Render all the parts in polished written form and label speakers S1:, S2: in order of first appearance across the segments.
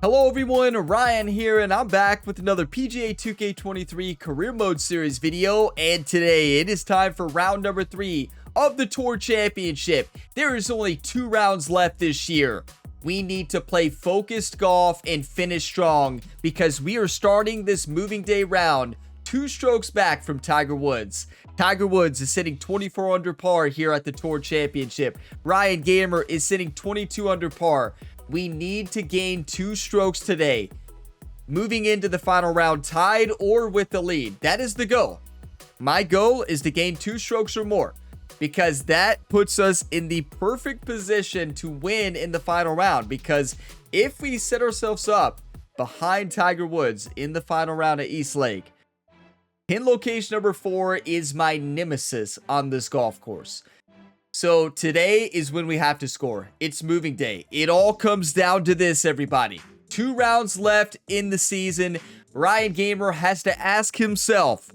S1: Hello everyone, Ryan here, and I'm back with another PGA 2K23 Career Mode Series video, and today it is time for round number 3 of the Tour Championship. There is only 2 rounds left this year. We need to play focused golf and finish strong because we are starting this moving day round 2 strokes back from Tiger Woods. Tiger Woods is sitting 24 under par here at the Tour Championship. Ryan Gamer is sitting 22 under par. We need to gain 2 strokes today, moving into the final round tied or with the lead. That is the goal. My goal is to gain 2 strokes or more because that puts us in the perfect position to win in the final round. Because if we set ourselves up behind Tiger Woods in the final round at East Lake, pin location number 4 is my nemesis on this golf course. So today is when we have to score. It's moving day. It all comes down to this, everybody. 2 rounds left in the season. Ryan Gamer has to ask himself,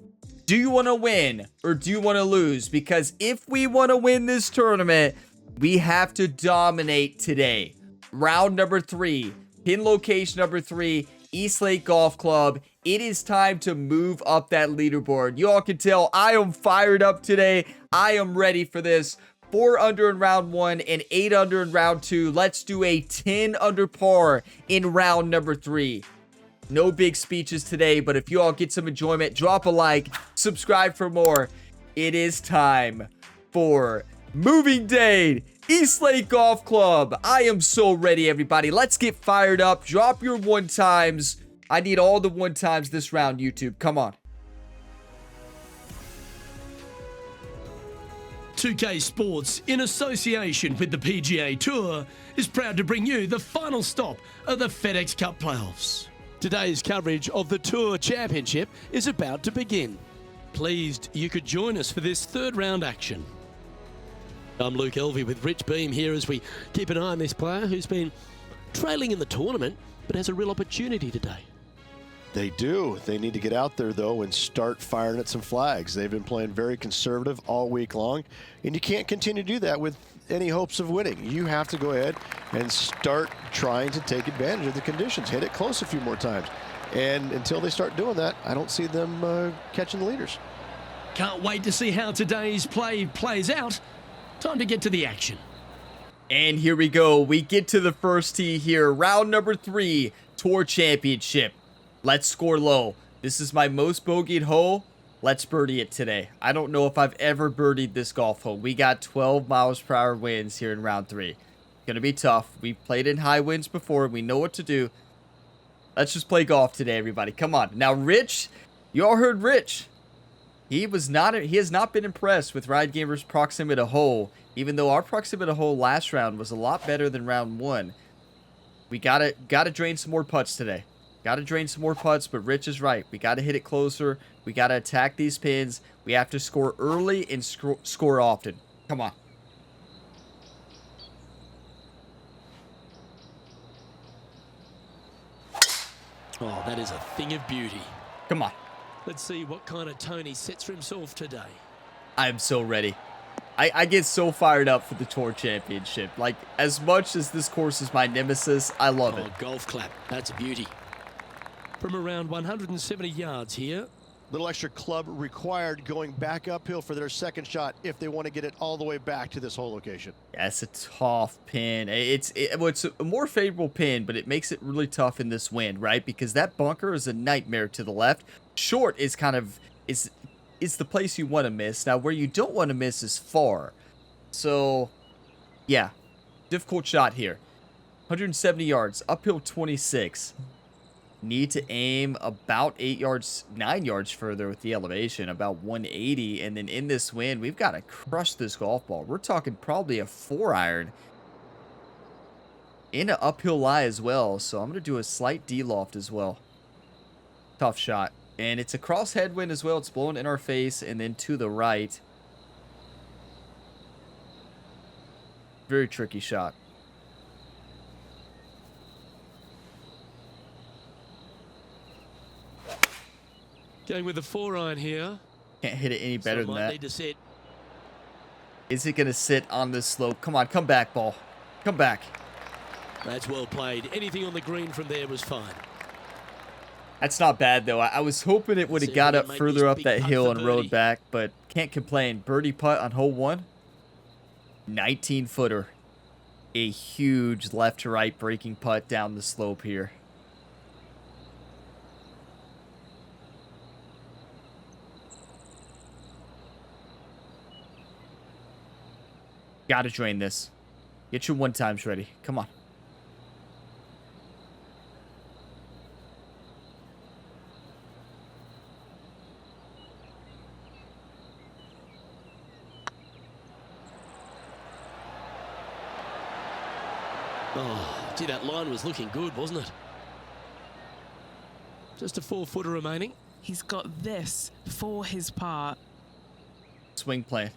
S1: do you want to win or do you want to lose? Because if we want to win this tournament, we have to dominate today. Round number 3, pin location number 3, East Lake Golf Club. It is time to move up that leaderboard. You all can tell I am fired up today. I am ready for this. 4 under in round 1 and 8 under in round 2. Let's do a 10 under par in round number 3. No big speeches today, but if you all get some enjoyment, drop a like, subscribe for more. It is time for moving day, East Lake Golf Club. I am so ready, everybody. Let's get fired up. Drop your 1 times. I need all the 1 times this round, YouTube. Come on.
S2: 2K Sports, in association with the PGA Tour, is proud to bring you the final stop of the FedEx Cup playoffs.
S3: Today's coverage of the Tour Championship is about to begin.
S2: Pleased you could join us for this 3rd round action. I'm Luke Elvey with Rich Beam here as we keep an eye on this player who's been trailing in the tournament but has a real opportunity today.
S4: They do. They need to get out there, though, and start firing at some flags. They've been playing very conservative all week long, and you can't continue to do that with any hopes of winning. You have to go ahead and start trying to take advantage of the conditions. Hit it close a few more times. And until they start doing that, I don't see them catching the leaders.
S2: Can't wait to see how today's play plays out. Time to get to the action.
S1: And here we go. We get to the first tee here. Round number 3, Tour Championship. Let's score low. This is my most bogeyed hole. Let's birdie it today. I don't know if I've ever birdied this golf hole. We got 12 miles per hour winds here in round 3. Gonna be tough. We've played in high winds before. We know what to do. Let's just play golf today, everybody. Come on. Now, Rich, you all heard Rich. He has not been impressed with Ryan Gamer's proximity to hole, even though our proximity to hole last round was a lot better than round 1. We gotta drain some more putts today. Got to drain some more putts, but Rich is right. We got to hit it closer. We got to attack these pins. We have to score early and score often. Come on.
S2: Oh, that is a thing of beauty.
S1: Come on.
S2: Let's see what kind of tone he sets for himself today.
S1: I'm so ready. I get so fired up for the Tour Championship. Like, as much as this course is my nemesis, I love it.
S2: Golf clap. That's a beauty. From around 170 yards here.
S4: Little extra club required going back uphill for their second shot if they want to get it all the way back to this hole location.
S1: Yeah, it's a tough pin. It's a more favorable pin, but it makes it really tough in this wind, right? Because that bunker is a nightmare to the left. Short is kind of is the place you want to miss. Now, where you don't want to miss is far. So, yeah, difficult shot here. 170 yards, uphill 26. Need to aim about 9 yards further with the elevation, about 180. And then in this wind, we've got to crush this golf ball. We're talking probably a 4-iron in an uphill lie as well. So I'm going to do a slight D-loft as well. Tough shot. And it's a cross headwind as well. It's blowing in our face and then to the right. Very tricky shot.
S2: Going with the 4-iron here.
S1: Can't hit it any better than that.
S2: Need to sit.
S1: Is it going to sit on this slope? Come on, come back, ball. Come back.
S2: That's well played. Anything on the green from there was fine.
S1: That's not bad, though. I was hoping it would
S2: See
S1: have
S2: if
S1: got
S2: we
S1: up
S2: can make
S1: further
S2: this
S1: up
S2: big
S1: that
S2: putt
S1: hill
S2: for
S1: and
S2: birdie.
S1: rode back, but can't complain. Birdie putt on hole 1. 19-footer. A huge left-to-right breaking putt down the slope here. Gotta drain this. Get your one-times ready. Come on.
S2: Oh, gee, that line was looking good, wasn't it? Just a 4-footer remaining.
S5: He's got this for his part.
S1: Swing plane.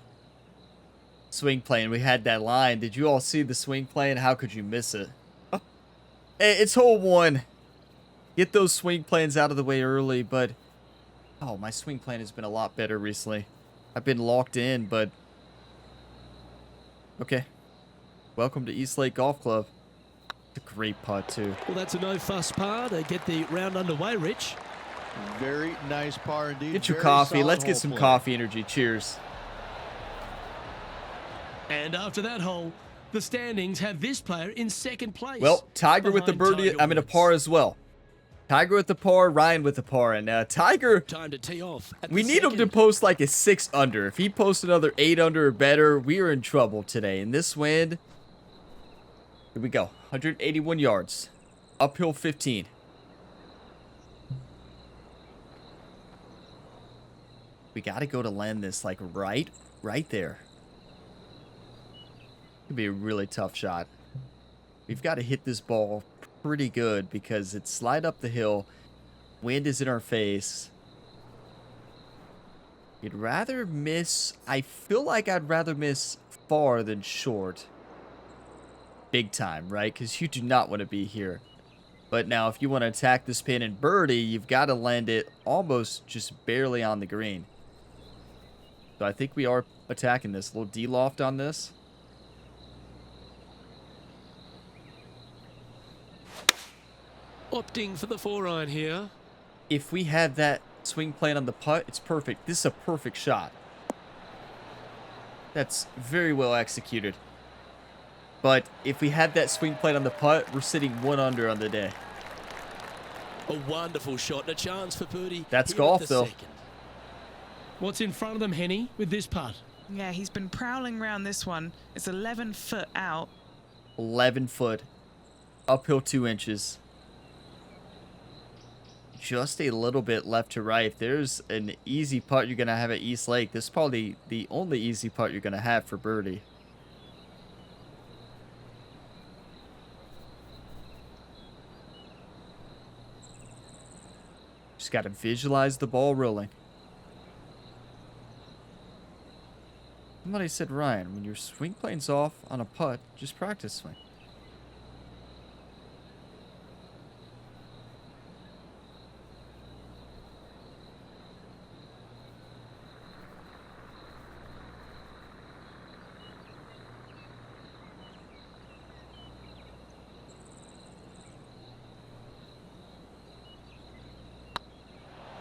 S1: Swing plane. We had that line. Did you all see the swing plane? How could you miss it? Oh. Hey, it's hole 1. Get those swing planes out of the way early, but... Oh, my swing plane has been a lot better recently. I've been locked in, but... Okay. Welcome to East Lake Golf Club. It's a great putt, too.
S2: Well, that's a no-fuss par to get the round underway, Rich.
S3: Very nice par indeed.
S1: Get your
S3: Very
S1: coffee.
S3: solid
S1: Let's get
S3: hole
S1: some
S3: play.
S1: coffee energy. Cheers.
S2: And after that hole, the standings have this player in second place.
S1: Well, Tiger with the
S2: behind
S1: birdie.
S2: Tiger
S1: I'm in a
S2: Woods.
S1: par as well. Tiger with the par, Ryan with the par. And Tiger,
S2: Time to tee off. At
S1: we
S2: the
S1: need him to
S2: second.
S1: post like a 6 under. If he posts another 8 under or better, we are in trouble today. In this wind, here we go. 181 yards. Uphill 15. We got to go to land this like right there. Could be a really tough shot. We've got to hit this ball pretty good because it's slide up the hill. Wind is in our face. You'd rather miss... I feel like I'd rather miss far than short. Big time, right? Because you do not want to be here. But now if you want to attack this pin and birdie, you've got to land it almost just barely on the green. So I think we are attacking this. A little D-loft on this.
S2: Opting for the 4-iron here.
S1: If we had that swing plane on the putt, it's perfect. This is a perfect shot. That's very well executed. But if we had that swing plane on the putt, we're sitting 1 under on the day.
S2: A wonderful shot and a chance for birdie.
S1: That's
S2: here
S1: golf,
S2: at the
S1: though.
S2: second. What's in front of them, Henny, with this putt?
S5: Yeah, he's been prowling around this one. It's 11 foot out.
S1: 11 foot. Uphill 2 inches. Just a little bit left to right. If there's an easy putt you're going to have at East Lake, this is probably the only easy putt you're going to have for birdie. Just got to visualize the ball rolling. Somebody said, Ryan, when your swing plane's off on a putt, just practice swing.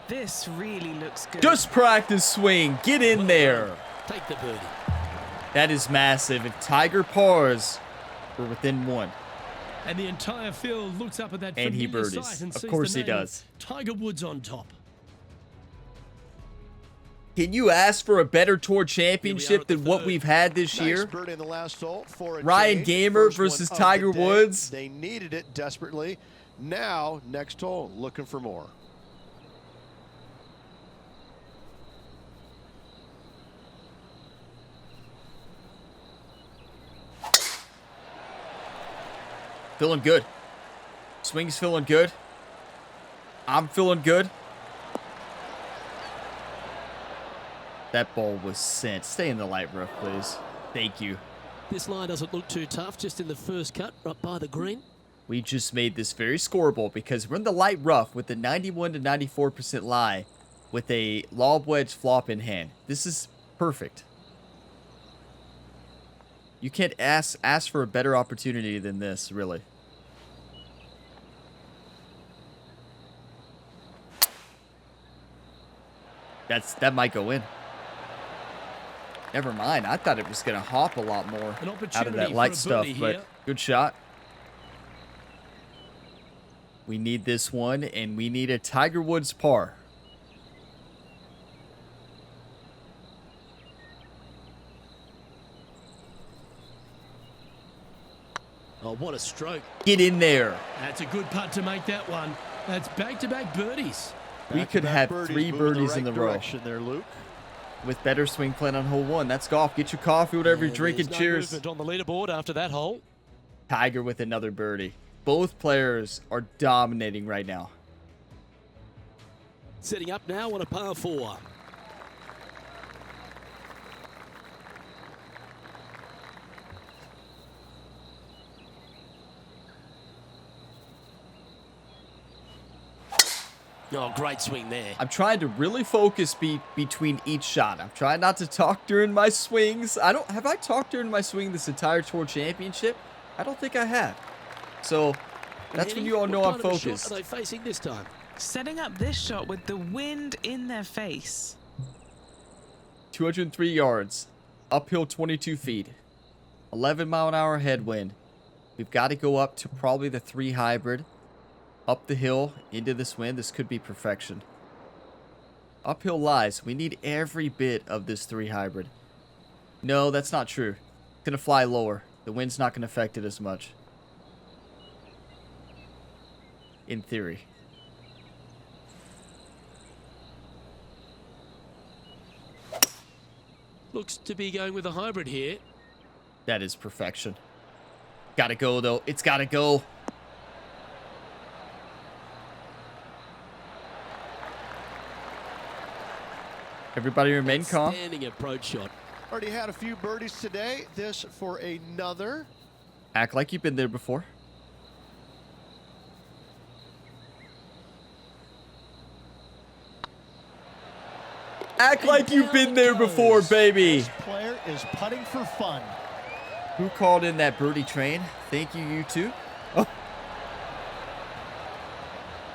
S5: This really looks good.
S1: Just practice swing. Get in there.
S2: Take the birdie.
S1: That is massive. If Tiger pars, we're within 1.
S2: And the entire field looks up at that
S1: And he
S2: familiar
S1: birdies.
S2: sight and
S1: Of
S2: sees
S1: course
S2: the
S1: he
S2: name
S1: does.
S2: Tiger Woods on top.
S1: Can you ask for a better tour
S2: Here we are
S1: championship
S2: at the
S1: than what
S2: third.
S1: we've had this
S4: Nice
S1: year?
S4: birdie in the last hole for a
S1: Ryan
S4: change.
S1: Gamer
S4: First one
S1: versus
S4: of the
S1: Tiger
S4: day.
S1: Woods.
S4: They needed it desperately. Now, next hole, looking for more.
S1: Feeling good. Swing's feeling good. I'm feeling good. That ball was sent. Stay in the light rough, please. Thank you.
S2: This line doesn't look too tough, just in the first cut, right by the green.
S1: We just made this very scoreable because we're in the light rough with the 91 to 94% lie with a lob wedge flop in hand. This is perfect. You can't ask for a better opportunity than this, really. That might go in. Never mind. I thought it was going to hop a lot more out of that light stuff, but good shot. We need this one, and we need a Tiger Woods par.
S2: Oh, what a stroke.
S1: Get in there.
S2: That's a good putt to make that one. That's back-to-back birdies.
S1: We could have 3 birdies in the row.
S4: There, Luke.
S1: With better swing plan on hole 1. That's golf. Get your coffee, whatever you're drinking. Cheers.
S2: No movement on the leaderboard after that hole.
S1: Tiger with another birdie. Both players are dominating right now.
S2: Setting up now on a par 4. Oh, great swing there.
S1: I'm trying to really focus between each shot. I'm trying not to talk during my swings. Have I talked during my swing this entire Tour Championship? I don't think I have. So that's when you all know I'm focused.
S2: What are they facing this time?
S5: Setting up this shot with the wind in their face.
S1: 203 yards. Uphill 22 feet. 11-mile-an-hour headwind. We've got to go up to probably the 3 hybrid. Up the hill, into this wind. This could be perfection. Uphill lies. We need every bit of this 3 hybrid. No, that's not true. It's going to fly lower. The wind's not going to affect it as much. In theory.
S2: Looks to be going with a hybrid here.
S1: That is perfection. Gotta go, though. It's gotta go. Everybody remain calm.
S2: Standing approach shot.
S4: Already had a few birdies today. This for another.
S1: Act like you've been there before. Act like you've been there before, baby.
S4: This player is putting for fun.
S1: Who called in that birdie train? Thank you, you two. Oh.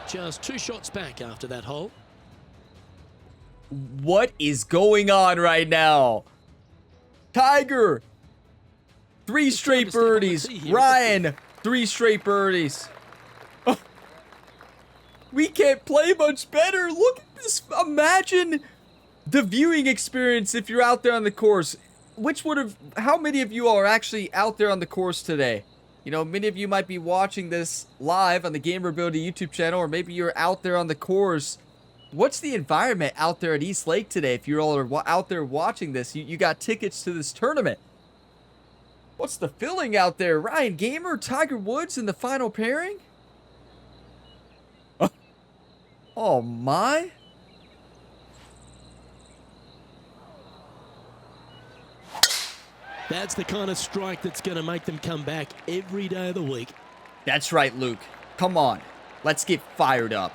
S2: Just 2 shots back after that hole.
S1: What is going on right now? Tiger, 3 straight birdies. Ryan, 3 straight birdies. Oh. We can't play much better. Look at this. Imagine the viewing experience if you're out there on the course. How many of you are actually out there on the course today? You know, many of you might be watching this live on the Gamerability YouTube channel, or maybe you're out there on the course. What's the environment out there at East Lake today? If you all are out there watching this, you got tickets to this tournament. What's the feeling out there? Ryan Gamer, Tiger Woods in the final pairing? Oh my.
S2: That's the kind of strike that's going to make them come back every day of the week.
S1: That's right, Luke. Come on. Let's get fired up.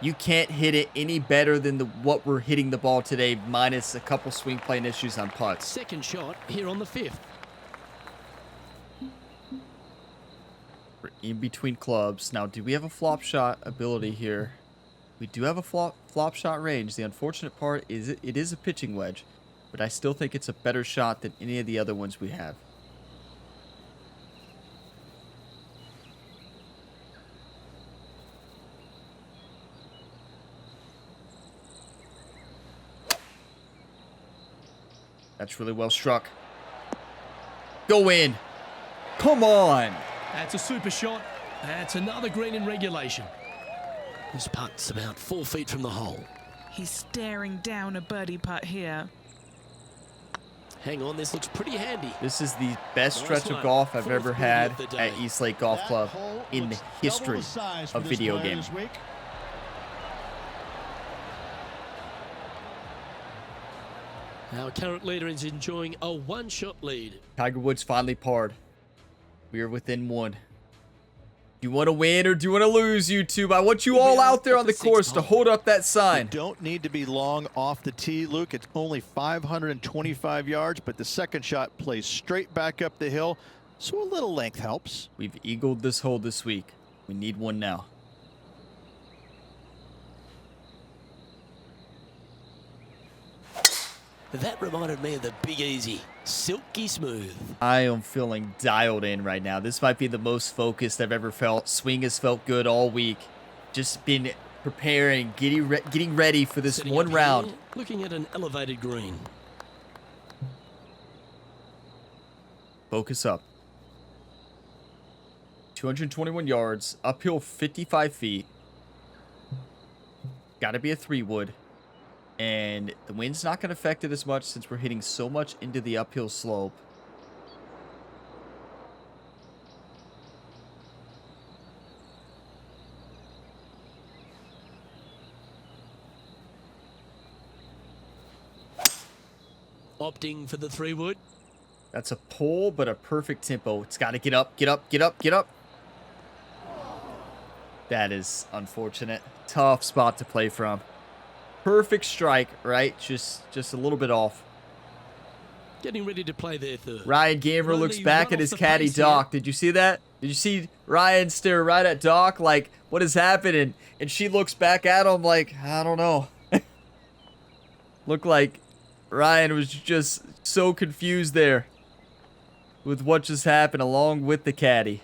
S1: You can't hit it any better than what we're hitting the ball today, minus a couple swing plane issues on putts.
S2: Second shot here on the 5th.
S1: We're in between clubs. Now, do we have a flop shot ability here? We do have a flop shot range. The unfortunate part is it is a pitching wedge, but I still think it's a better shot than any of the other ones we have. That's really well struck. Go in. Come on.
S2: That's a super shot. That's another green in regulation. This putt's about 4 feet from the hole.
S5: He's staring down a birdie putt here.
S2: Hang on, this looks pretty handy.
S1: This is the best stretch of golf I've ever had at East Lake Golf Club in the history of video gaming.
S2: Our current leader is enjoying a 1-shot lead.
S1: Tiger Woods finally parred. We are within 1. Do you want to win or do you want to lose, YouTube? I want you all out there on the course to hold up that sign.
S4: You don't need to be long off the tee, Luke. It's only 525 yards, but the second shot plays straight back up the hill, so a little length helps.
S1: We've eagled this hole this week. We need one now.
S2: That reminded me of the Big Easy. Silky smooth.
S1: I am feeling dialed in right now. This might be the most focused I've ever felt. Swing has felt good all week. Just been preparing, getting ready for this
S2: Setting
S1: one
S2: up
S1: round.
S2: here, looking at an elevated green.
S1: Focus up. 221 yards, uphill 55 feet. Got to be a 3-wood. And the wind's not going to affect it as much since we're hitting so much into the uphill slope.
S2: Opting for the 3-wood.
S1: That's a pull, but a perfect tempo. It's got to get up, get up, get up, get up. That is unfortunate. Tough spot to play from. Perfect strike, right? Just a little bit off.
S2: Getting ready to play their third.
S1: Ryan Gamer looks
S2: Only
S1: back
S2: one
S1: at his
S2: off the
S1: caddy,
S2: pace here.
S1: Doc. Did you see that? Did you see Ryan stare right at Doc like, what is happening? And she looks back at him like, I don't know. Looked like Ryan was just so confused there with what just happened along with the caddy.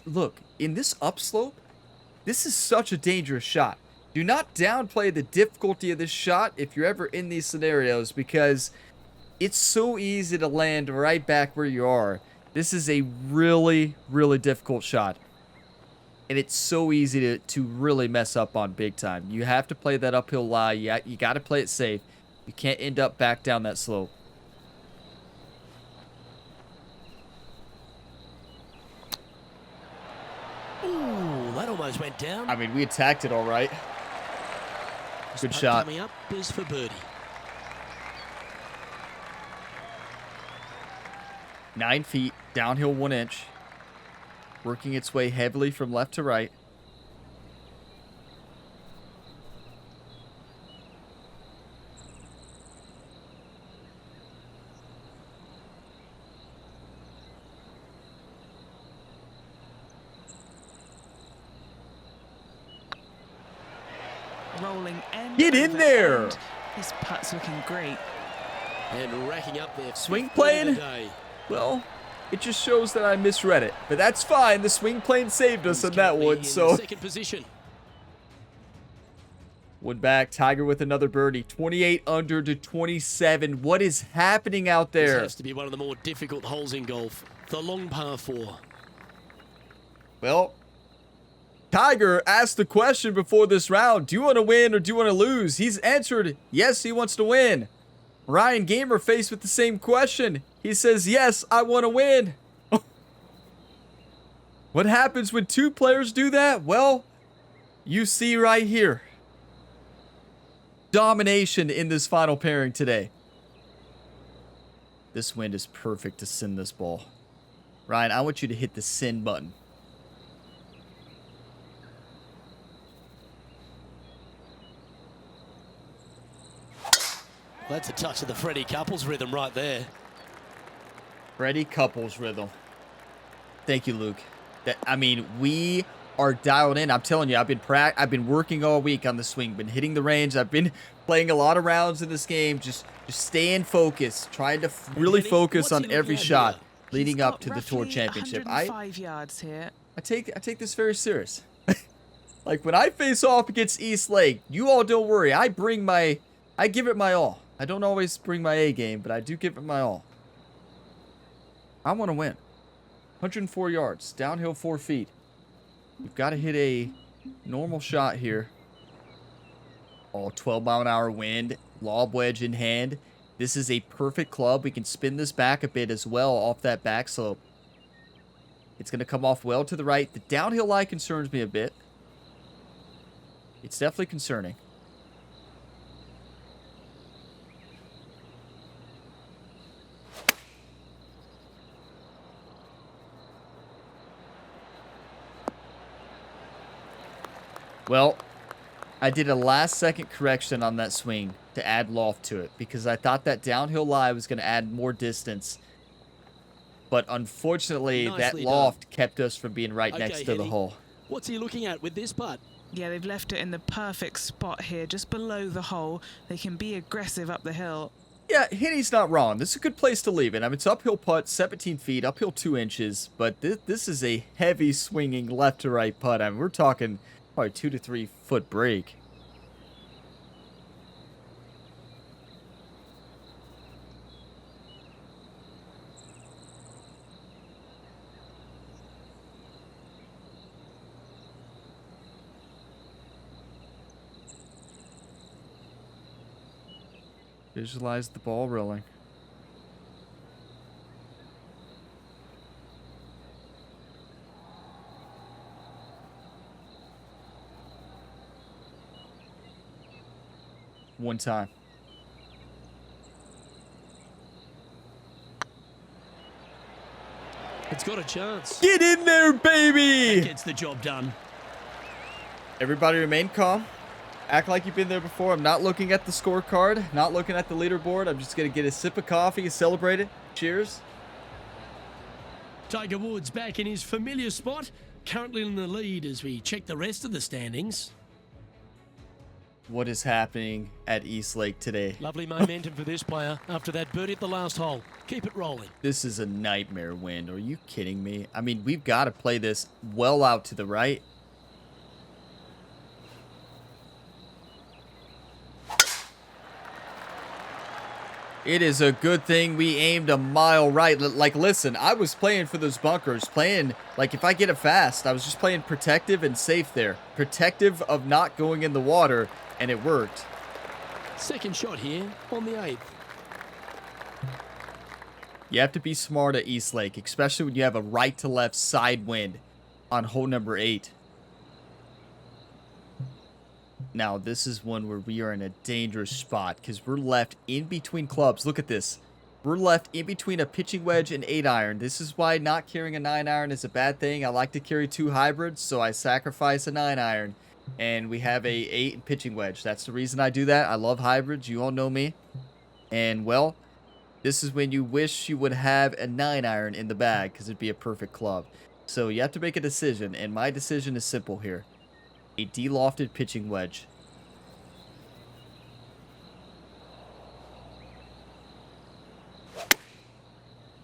S1: Look, in this upslope, this is such a dangerous shot. Do not downplay the difficulty of this shot if you're ever in these scenarios, because it's so easy to land right back where you are. This is a really, really difficult shot. And it's so easy to really mess up on big time. You have to play that uphill lie. You got to play it safe. You can't end up back down that slope.
S2: Ooh, that almost went down.
S1: I mean, we attacked it all right. Good
S2: Putt
S1: shot.
S2: Coming up is for birdie.
S1: 9 feet, downhill 1 inch. Working its way heavily from left to right.
S5: Rolling end
S1: Get in
S5: over
S1: there.
S5: end. This putt's looking great.
S2: And racking up their
S1: Swing
S2: fifth birdie
S1: plane?
S2: of the day.
S1: Well, it just shows that I misread it. But that's fine. The swing plane saved us
S2: He's
S1: on that
S2: currently
S1: one.
S2: in
S1: So,
S2: second position.
S1: one back. Tiger with another birdie. 28 under to 27. What is happening out
S2: This
S1: there?
S2: has to be one of the more difficult holes in golf. The long par 4.
S1: Well, Tiger asked the question before this round. Do you want to win or do you want to lose? He's answered, yes, he wants to win. Ryan Gamer faced with the same question. He says, yes, I want to win. What happens when two players do that? Well, you see right here. Domination in this final pairing today. This wind is perfect to send this ball. Ryan, I want you to hit the send button.
S2: That's a touch of the Freddie Couples rhythm right there.
S1: Freddie Couples rhythm. Thank you, Luke. I mean, we are dialed in. I'm telling you, I've been working all week on the swing, been hitting the range. I've been playing a lot of rounds in this game, just staying focused, trying to really
S2: Kenny,
S1: focus
S2: what's
S1: on
S2: he looking
S1: every
S2: at
S1: shot
S2: here?
S1: leading
S5: He's
S1: up
S5: got
S1: to the Tour
S5: roughly
S1: Championship.
S5: 105 yards here.
S1: I take this very serious. Like when I face off against East Lake, you all don't worry. I give it my all. I don't always bring my A game, but I do give it my all. I want to win. 104 yards, downhill 4 feet. You've got to hit a normal shot here. Oh, 12-mile-an-hour wind, lob wedge in hand. This is a perfect club. We can spin this back a bit as well off that back slope. It's going to come off well to the right. The downhill lie concerns me a bit. It's definitely concerning. Well, I did a last-second correction on that swing to add loft to it because I thought that downhill lie was going to add more distance. But unfortunately, that
S2: Nicely
S1: loft kept us from being right
S2: Okay,
S1: next to the
S2: Henny.
S1: hole.
S2: What's he looking at with this putt?
S5: Yeah, they've left it in the perfect spot here, just below the hole. They can be aggressive up the hill.
S1: Yeah, Hitty's not wrong. This is a good place to leave it. I mean, it's uphill putt, 17 feet, uphill 2 inches, but this is a heavy swinging left to right putt. I mean, we're talking probably 2 to 3 foot break. Visualize the ball rolling. One time.
S2: It's got a chance.
S1: Get in there, baby!
S2: Gets the job done.
S1: Everybody remain calm. Act like you've been there before. I'm not looking at the scorecard, not looking at the leaderboard. I'm just going to get a sip of coffee and celebrate it. Cheers.
S2: Tiger Woods back in his familiar spot, currently in the lead as we check the rest of the standings.
S1: What is happening at East Lake today?
S2: Lovely momentum for this player after that birdie at the last hole. Keep it rolling.
S1: This is a nightmare wind. Are you kidding me? I mean, we've got to play this well out to the right. It is a good thing we aimed a mile right. Like, listen, I was playing for those bunkers. Playing, like, if I get it fast, I was just playing protective and safe there. Protective of not going in the water, and it worked.
S2: Second shot here on the 8th.
S1: You have to be smart at East Lake, especially when you have a right to left side wind on hole number 8. Now, this is one where we are in a dangerous spot because we're left in between clubs. Look at this. We're left in between a pitching wedge and 8-iron. This is why not carrying a 9-iron is a bad thing. I like to carry 2 hybrids, so I sacrifice a 9-iron. And we have a 8 pitching wedge. That's the reason I do that. I love hybrids. You all know me. And, well, this is when you wish you would have a 9-iron in the bag because it'd be a perfect club. So you have to make a decision, and my decision is simple here. A de-lofted pitching wedge.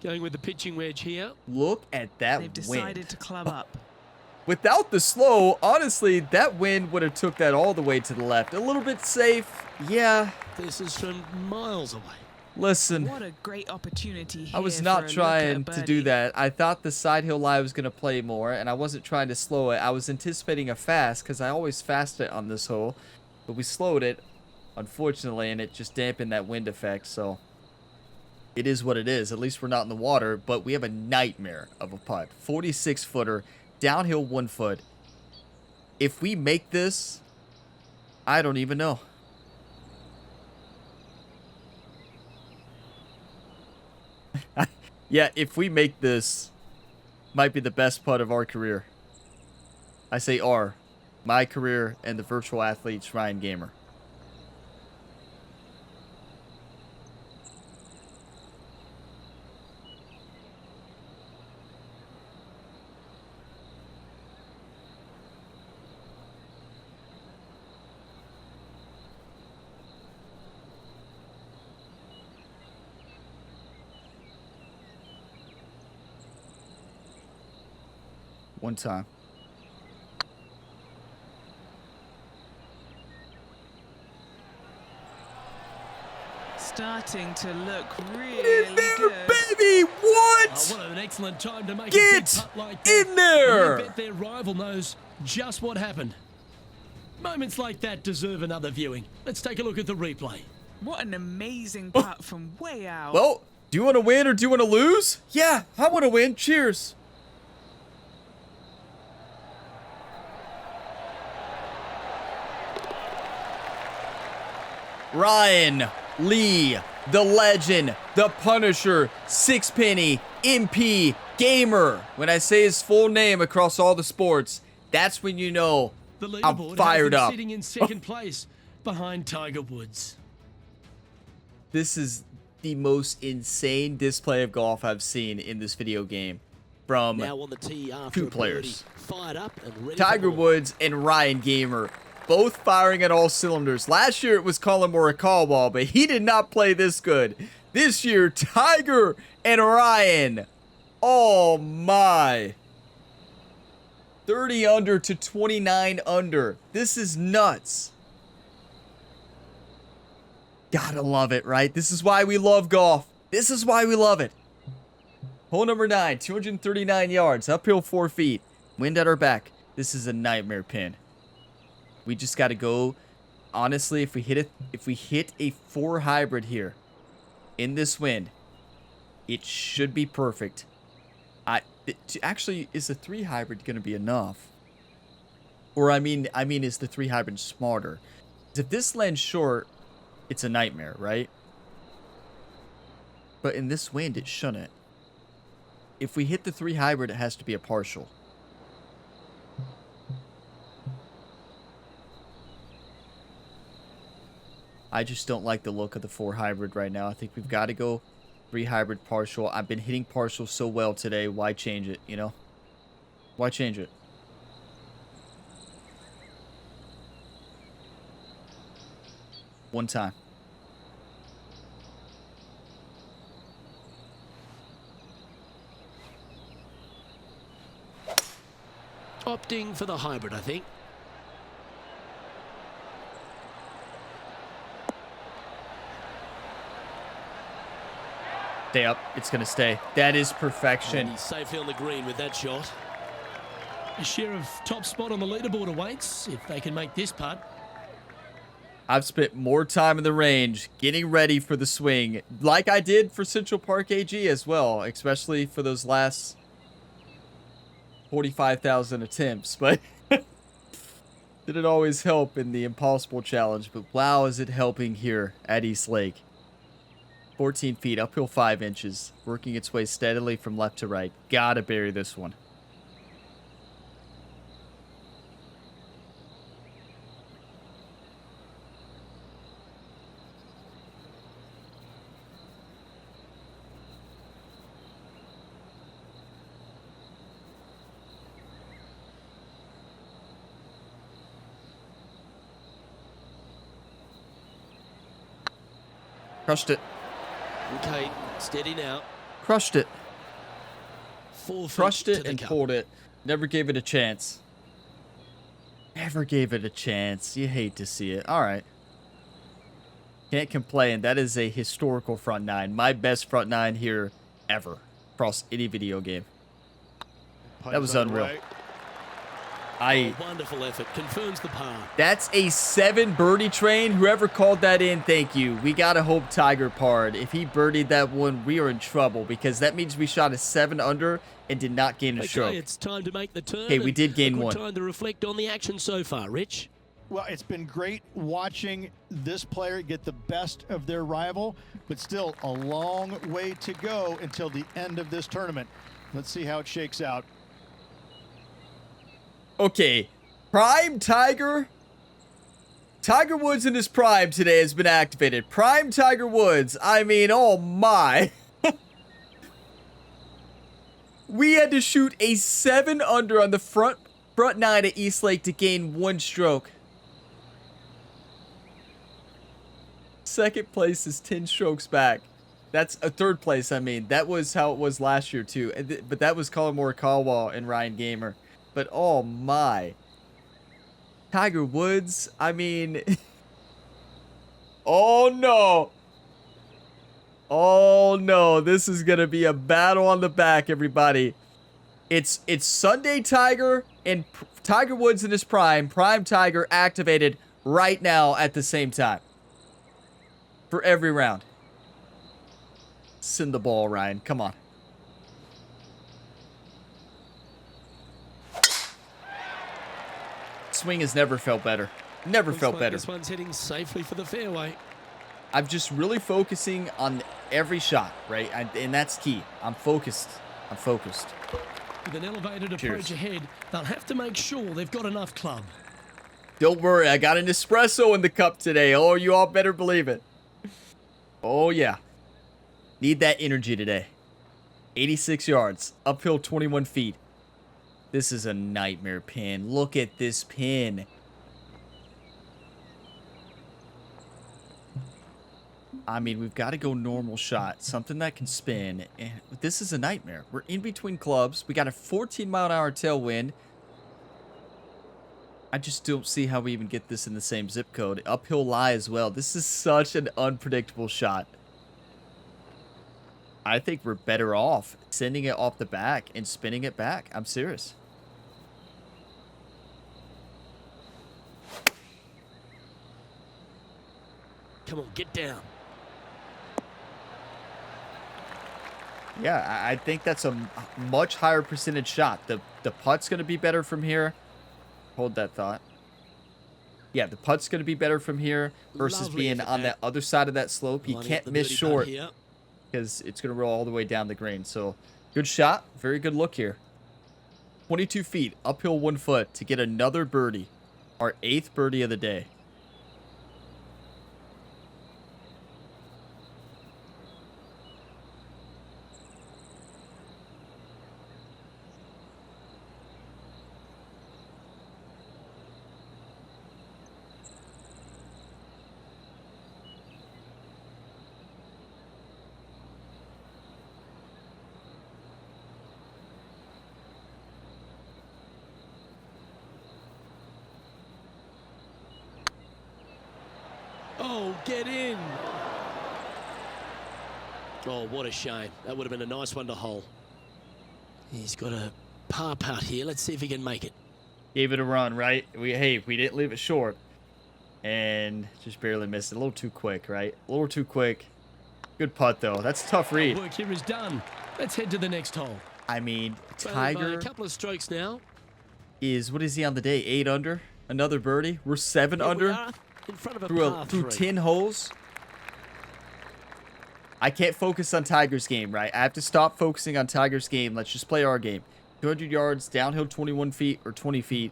S2: Going with the pitching wedge here.
S1: Look at that
S5: They've
S1: wind.
S5: decided to club up.
S1: Without the slow, honestly, that wind would have took that all the way to the left. A little bit safe. Yeah.
S2: This is from miles away.
S1: Listen.
S5: What a great opportunity here.
S1: I was
S5: for
S1: not
S5: a
S1: trying
S5: look at a
S1: to do
S5: birdie.
S1: that. I thought the side hill lie was going to play more, and I wasn't trying to slow it. I was anticipating a fast, because I always fast it on this hole. But we slowed it, unfortunately, and it just dampened that wind effect, so it is what it is. At least we're not in the water, but we have a nightmare of a putt. 46-footer, downhill 1 foot. If we make this, I don't even know. Yeah, if we make this, might be the best putt of our career. I say our, my career and the virtual athlete's Ryan Gamer. One time.
S5: Starting to look really
S1: In there,
S5: good.
S1: baby! What?
S2: Oh, what an excellent time to make a big
S1: Get
S2: putt like that.
S1: in there!
S2: And I bet their rival knows just what happened. Moments like that deserve another viewing. Let's take a look at the replay.
S5: What an amazing putt from way out.
S1: Well, do you want to win or do you want to lose? Yeah, I want to win. Cheers. Ryan Lee, the legend, the Punisher, Sixpenny, MP, Gamer. When I say his full name across all the sports, that's when you know
S2: The
S1: I'm
S2: leaderboard
S1: fired
S2: has him
S1: up.
S2: sitting in second place behind Tiger Woods.
S1: This is the most insane display of golf I've seen in this video game. from
S2: Now on the tee after
S1: two
S2: a birdie.
S1: players.
S2: Fired up and ready
S1: Tiger
S2: for more.
S1: Woods and Ryan Gamer, both firing at all cylinders. Last year it was Colin Morikawa, but he did not play this good. This year, Tiger and Ryan. Oh my. 30 under to 29 under. This is nuts. Gotta love it, right? This is why we love golf. This is why we love it. Hole number 9, 239 yards, uphill 4 feet. Wind at our back. This is a nightmare pin. We just gotta go. Honestly, if we hit a 4 hybrid here in this wind, it should be perfect. Actually, is the 3 hybrid gonna be enough? Or I mean, is the 3 hybrid smarter? 'Cause if this lands short, it's a nightmare, right? But in this wind, it shouldn't. If we hit the 3 hybrid, it has to be a partial. I just don't like the look of the 4 hybrid right now. I think we've got to go 3 hybrid partial. I've been hitting partial so well today. Why change it, you know? Why change it? One time.
S2: Opting for the hybrid, I think.
S1: Stay up. It's going to stay. That is perfection.
S2: And he's safely on the green with that shot.
S3: A share of top spot on the leaderboard awaits if they can make this putt.
S1: I've spent more time in the range getting ready for the swing, like I did for Central Park AG as well, especially for those last 45,000 attempts. But didn't always help in the Impossible Challenge. But wow, is it helping here at East Lake. 14 feet, uphill 5 inches, working its way steadily from left to right. Gotta bury this one. Crushed it.
S2: Okay, steady now.
S1: Crushed it.
S2: 4 feet
S1: Crushed
S2: to
S1: it
S2: the
S1: and
S2: cup.
S1: pulled it. Never gave it a chance. Never gave it a chance. You hate to see it. All right. Can't complain. That is a historical front 9. My best front 9 here ever across any video game. That was unreal.
S2: Oh, wonderful effort. Confirms the par.
S1: That's a 7 birdie train. Whoever called that in, thank you. We gotta hope Tiger parred. If he birdied that one, we are in trouble because that means we shot a 7 under and did not gain a stroke.
S2: Okay, it's time to make the turn.
S1: Okay, we did gain
S2: a good
S1: one.
S2: Time to reflect on the action so far, Rich.
S6: Well, it's been great watching this player get the best of their rival, but still a long way to go until the end of this tournament. Let's see how it shakes out.
S1: Okay, Prime Tiger. Tiger Woods in his prime today has been activated. Prime Tiger Woods. I mean, oh my. We had to shoot a 7 under on the front 9 at East Lake to gain 1 stroke. Second place is 10 strokes back. That's a third place, I mean. That was how it was last year, too. But that was Colin Morikawa and Ryan Gamer. But, oh, my. Tiger Woods, I mean... oh, no. Oh, no. This is going to be a battle on the back, everybody. It's Sunday Tiger and Tiger Woods in his prime. Prime Tiger activated right now at the same time. For every round. Send the ball, Ryan. Come on. Swing has never felt better. Never
S2: Looks
S1: felt
S2: like
S1: better.
S2: This one's heading safely for the fairway.
S1: I'm just really focusing on every shot, right? And that's key. I'm focused. I'm focused.
S3: With an elevated
S1: Cheers.
S3: approach ahead, they'll have to make sure they've got enough club.
S1: Don't worry, I got an espresso in the cup today. Oh, you all better believe it. Oh, yeah. Need that energy today. 86 yards, uphill 21 feet. This is a nightmare pin. Look at this pin. I mean, we've got to go normal shot, something that can spin. And this is a nightmare. We're in between clubs. We got a 14-mile-an-hour tailwind. I just don't see how we even get this in the same zip code. Uphill lie as well. This is such an unpredictable shot. I think we're better off sending it off the back and spinning it back. I'm serious.
S2: Come on, get down.
S1: Yeah, I think that's a much higher percentage shot. The putt's going to be better from here. Hold that thought. Yeah, the putt's going to be better from here versus
S2: Lovely
S1: being on that other side of that slope. You
S2: Lining
S1: can't
S2: up the
S1: miss
S2: birdie
S1: short
S2: putt here.
S1: because it's going to roll all the way down the green. So, good shot. Very good look here. 22 feet, uphill 1 foot to get another birdie. Our 8th birdie of the day.
S2: Oh, get in. Oh, what a shame. That would have been a nice one to hole. He's got a par putt here. Let's see if he can make it.
S1: Gave it a run, right? We didn't leave it short. And just barely missed it. A little too quick, right? A little too quick. Good putt, though. That's a tough read.
S3: Work here is done. Let's head to the next hole.
S1: I mean,
S2: By
S1: Tiger
S2: a couple of strokes now.
S1: is, what is he on the day? 8 under? Another birdie? We're 7
S2: Here we
S1: under
S2: are in front of a
S1: through,
S2: par
S1: through
S2: 3.
S1: 10 holes. I can't focus on Tiger's game, right? I have to stop focusing on Tiger's game. Let's just play our game. 200 yards, downhill 21 feet or 20 feet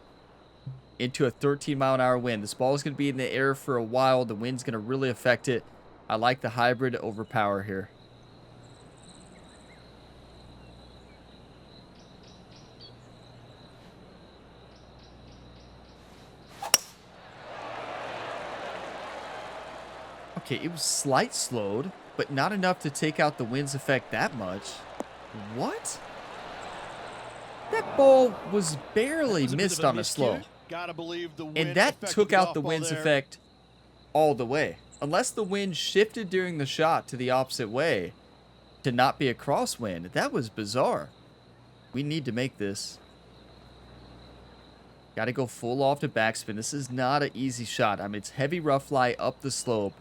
S1: into a 13-mile-an-hour wind. This ball is going to be in the air for a while. The wind's going to really affect it. I like the hybrid over power here. Okay, it was slight slowed, but not enough to take out the wind's effect that much. What? That ball was barely
S3: was a bit
S1: missed
S3: of a
S1: on a slow.
S3: miscue.
S6: Gotta believe the wind
S1: And that
S6: affected
S1: took out
S6: golf
S1: the
S6: ball
S1: wind's
S6: there.
S1: effect all the way. Unless the wind shifted during the shot to the opposite way to not be a crosswind. That was bizarre. We need to make this. Got to go full off to backspin. This is not an easy shot. I mean, it's heavy rough lie up the slope.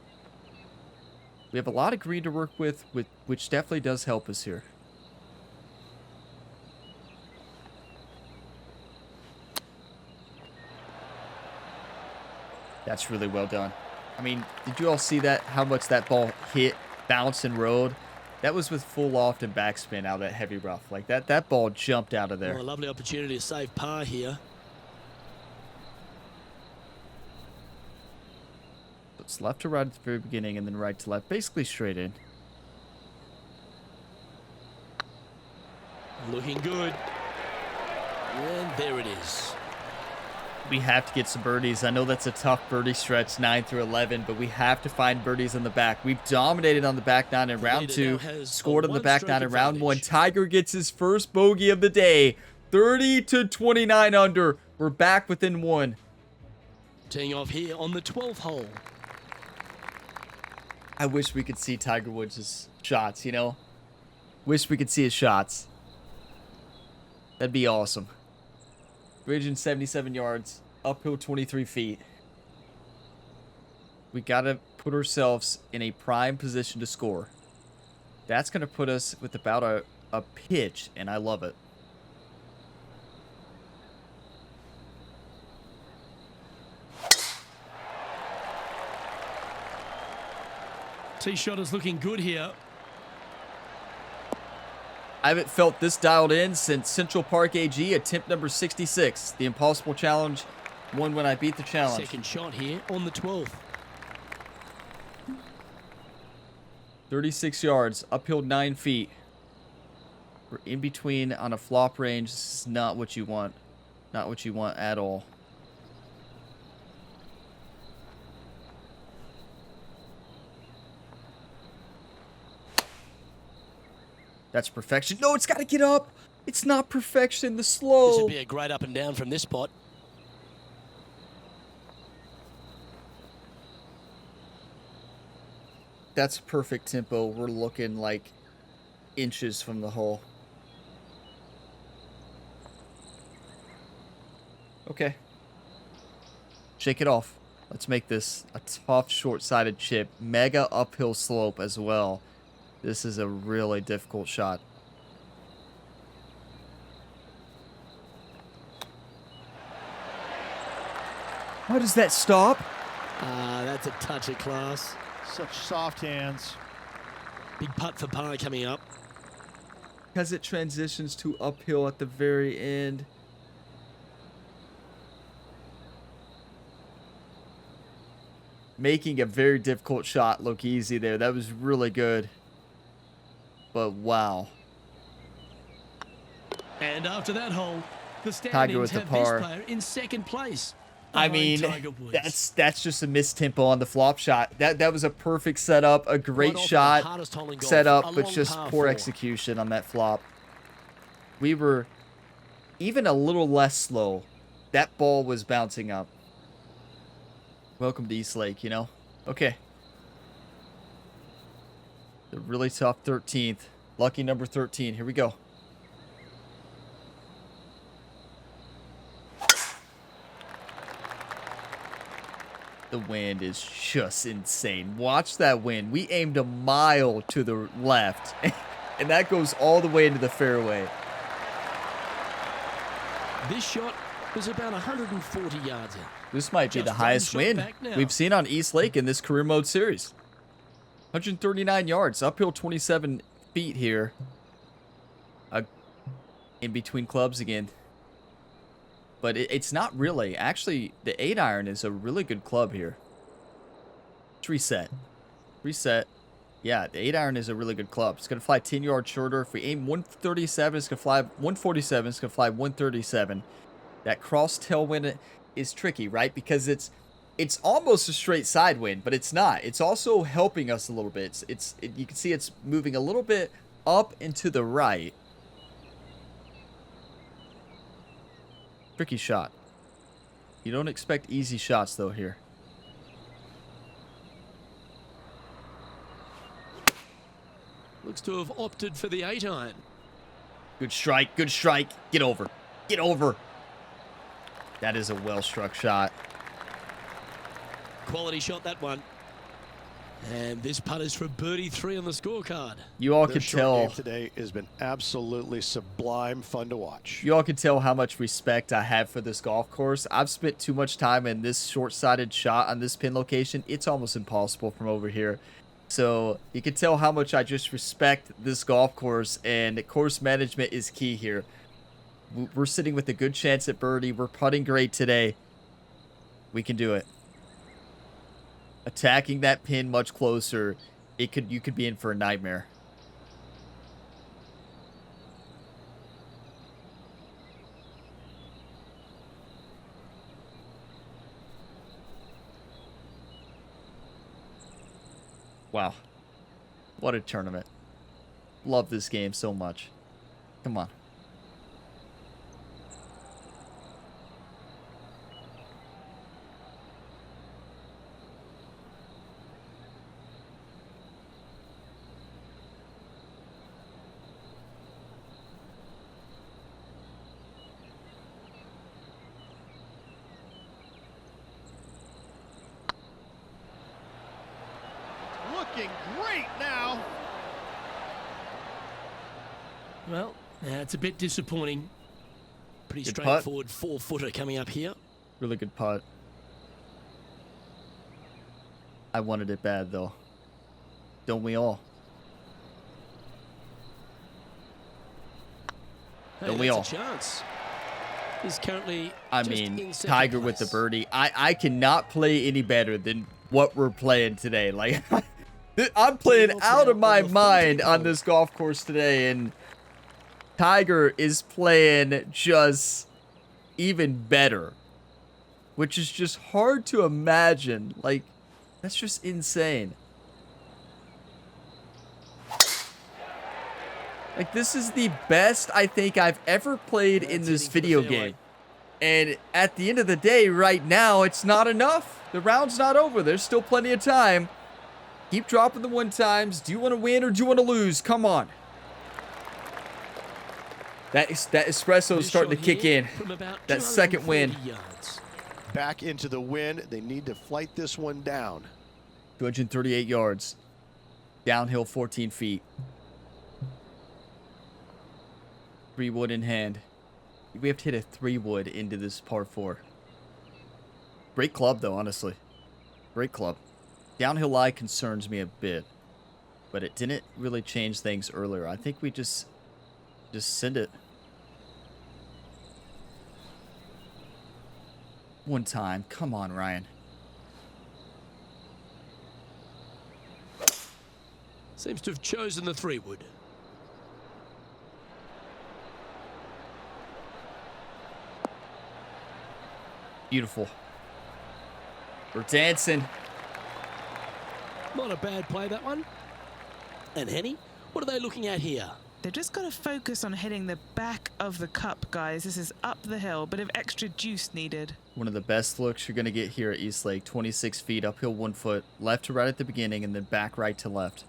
S1: We have a lot of green to work with, which definitely does help us here. That's really well done. I mean, did you all see that? How much that ball hit, bounced, and rode? That was with full loft and backspin out of that heavy rough. Like that ball jumped out of there.
S2: Well, a lovely opportunity to save par here.
S1: It's left to right at the very beginning and then right to left. Basically straight in.
S2: Looking good. And there it is.
S1: We have to get some birdies. I know that's a tough birdie stretch, 9 through 11, but we have to find birdies in the back. We've dominated on the back nine in round
S2: leader
S1: 2,
S2: now has
S1: scored
S2: a
S1: on the back nine in
S2: one-stroke
S1: round 1.
S2: advantage.
S1: Tiger gets his first bogey of the day, 30 to 29 under. We're back within 1.
S2: Teeing off here on the 12th hole.
S1: I wish we could see Tiger Woods' shots, you know? Wish we could see his shots. That'd be awesome. 377 yards, uphill 23 feet. We got to put ourselves in a prime position to score. That's going to put us with about a pitch, and I love it.
S3: Tee shot is looking good here.
S1: I haven't felt this dialed in since Central Park AG, attempt number 66. The Impossible Challenge, won when I beat the challenge.
S2: Second shot here on the 12th.
S1: 36 yards, uphill 9 feet. We're in between on a flop range. This is not what you want. Not what you want at all. That's perfection. No, it's got to get up. It's not perfection. The slow.
S2: This would be a great up and down from this spot.
S1: That's perfect tempo. We're looking like inches from the hole. Okay. Shake it off. Let's make this a tough, short-sided chip. Mega uphill slope as well. This is a really difficult shot. How does that stop?
S2: That's a touch of class.
S6: Such soft hands.
S2: Big putt for par coming up.
S1: Because it transitions to uphill at the very end. Making a very difficult shot look easy there. That was really good. But wow.
S3: And after that hole, the
S1: Tiger with
S3: standings
S1: the
S3: have
S1: par.
S3: this player in second place.
S1: I
S3: behind
S1: mean,
S3: Tiger Woods.
S1: that's just a missed tempo on the flop shot. That was a perfect setup, a great
S2: Right off the
S1: shot
S2: hardest hole in golf,
S1: setup,
S2: a
S1: but
S2: long
S1: just
S2: par
S1: poor
S2: four.
S1: execution on that flop. We were even a little less slow. That ball was bouncing up. Welcome to East Lake, you know? Okay. The really tough 13th. Lucky number 13. Here we go. The wind is just insane. Watch that wind. We aimed a mile to the left, and that goes all the way into the fairway.
S2: This shot was about 140 yards in.
S1: This might be
S2: Just
S1: the
S2: one
S1: highest
S2: shot
S1: wind
S2: back now.
S1: we've seen on East Lake in this career mode series. 139 yards, uphill 27 feet here. In between clubs again. But it's not really. Actually, the 8-iron is a really good club here. Let's reset. Reset. Yeah, the 8-iron is a really good club. It's going to fly 10 yards shorter. If we aim 137, it's going to fly 147. It's going to fly 137. That cross tailwind is tricky, right? Because it's almost a straight side wind, but it's not. It's also helping us a little bit. You can see it's moving a little bit up and to the right. Tricky shot. You don't expect easy shots, though, here.
S2: Looks to have opted for the 8-iron.
S1: Good strike. Good strike. Get over. Get over. That is a well-struck shot.
S2: Quality shot, that one. And this putt is for birdie 3 on the scorecard.
S1: You all
S4: Their
S1: could
S4: short
S1: tell.
S4: game today has been absolutely sublime fun to watch.
S1: You all can tell how much respect I have for this golf course. I've spent too much time in this short-sided shot on this pin location. It's almost impossible from over here. So you can tell how much I just respect this golf course, and course management is key here. We're sitting with a good chance at birdie. We're putting great today. We can do it. Attacking that pin much closer, you could be in for a nightmare. Wow. What a tournament. Love this game so much. Come on.
S6: Looking great now.
S3: Well, that's a bit disappointing.
S2: Pretty
S1: Good putt.
S2: straightforward 4-footer coming up here.
S1: Really good putt. I wanted it bad, though. Don't we all?
S2: Hey,
S1: Don't we
S2: that's
S1: all?
S2: a chance. He's currently
S1: I
S2: just
S1: mean,
S2: in second
S1: Tiger with the
S2: place.
S1: birdie. I cannot play any better than what we're playing today. Like, I'm playing out of my mind on this golf course today, and Tiger is playing just even better, which is just hard to imagine. Like, that's just insane. Like, this is the best I think I've ever played in this video game. And at the end of the day, right now, it's not enough. The round's not over. There's still plenty of time. Keep dropping the one times. Do you want to win or do you want to lose? Come on. That espresso is starting to kick in. That second win.
S4: Back into the wind. They need to flight this one down.
S1: 238 yards. Downhill 14 feet. 3-wood in hand. We have to hit a 3-wood into this par 4. Great club, though, honestly. Great club. Downhill lie concerns me a bit. But it didn't really change things earlier. I think we just send it. One time. Come on, Ryan.
S2: Seems to have chosen the 3-wood.
S1: Beautiful. We're dancing.
S2: Not a bad play, that one. And Henny, what are they looking at here?
S5: They've just got to focus on hitting the back of the cup, guys. This is up the hill, bit of extra juice needed.
S1: One of the best looks you're going to get here at East Lake. 26 feet, uphill 1 foot, left to right at the beginning, and then back right to left.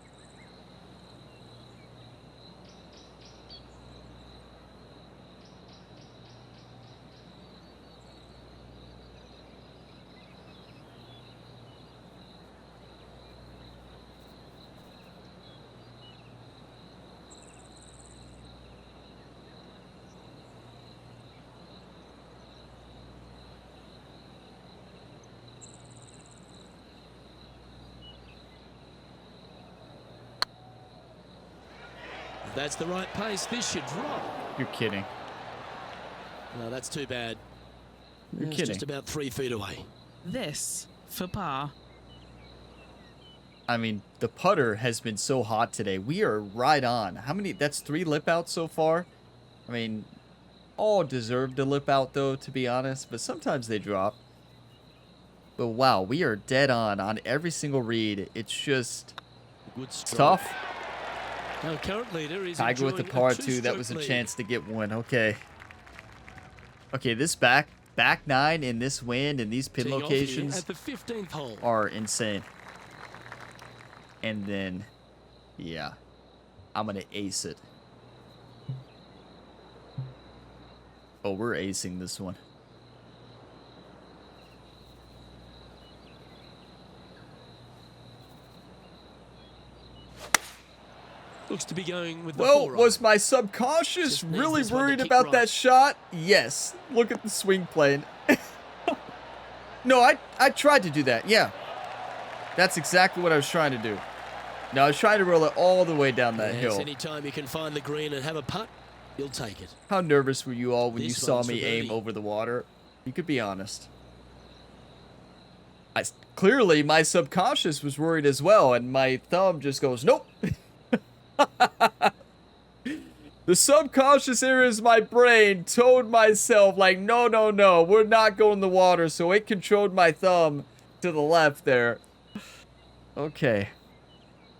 S2: If that's the right pace, this should drop.
S1: You're kidding.
S2: No, that's too bad.
S1: You're
S2: It's
S1: kidding.
S2: just about 3 feet away.
S5: This for par.
S1: I mean, the putter has been so hot today. We are right on. How many? That's 3 lip outs so far. I mean, all deserved a lip out, though, to be honest. But sometimes they drop. But wow, we are dead on every single read. It's just
S2: Good stroke.
S1: tough.
S2: Our current leader is
S1: Tiger with the
S2: enjoying
S1: par
S2: a
S1: 2. That was a
S2: two-stroke
S1: chance to get one. Okay. Okay, this back 9 in this wind and these pin
S2: lead. Teeing off here
S1: locations
S2: at the 15th hole.
S1: are insane. And then, yeah, I'm going to ace it. Oh, we're acing this one.
S2: Looks to be going with the
S1: Well,
S2: four
S1: was
S2: iron.
S1: my subconscious
S2: Just needs
S1: really
S2: this one to
S1: worried
S2: kick
S1: about
S2: right.
S1: that shot? Yes. Look at the swing plane. No, I tried to do that. Yeah. That's exactly what I was trying to do. No, I was trying to roll it all the way down that
S2: Yes,
S1: hill.
S2: anytime you can find the green and have a putt, you'll take it.
S1: How nervous were you all when you
S2: This
S1: saw
S2: one's
S1: me
S2: for
S1: aim
S2: birdie.
S1: over the water? You could be honest. Clearly, my subconscious was worried as well, and my thumb just goes, nope. The subconscious areas of my brain told myself, like, no, no, no, we're not going in the water, so it controlled my thumb to the left there. Okay.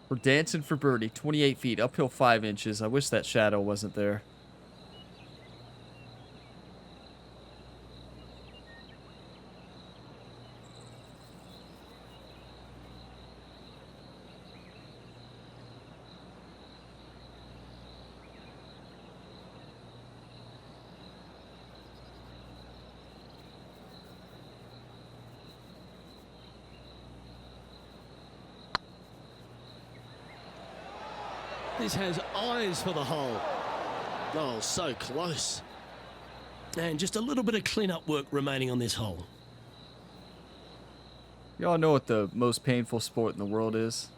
S1: We're dancing for birdie. 28 feet, uphill 5 inches. I wish that shadow wasn't there.
S2: This has eyes for the hole. Oh, so close. And just a little bit of clean-up work remaining on this hole.
S1: Y'all know what the most painful sport in the world is?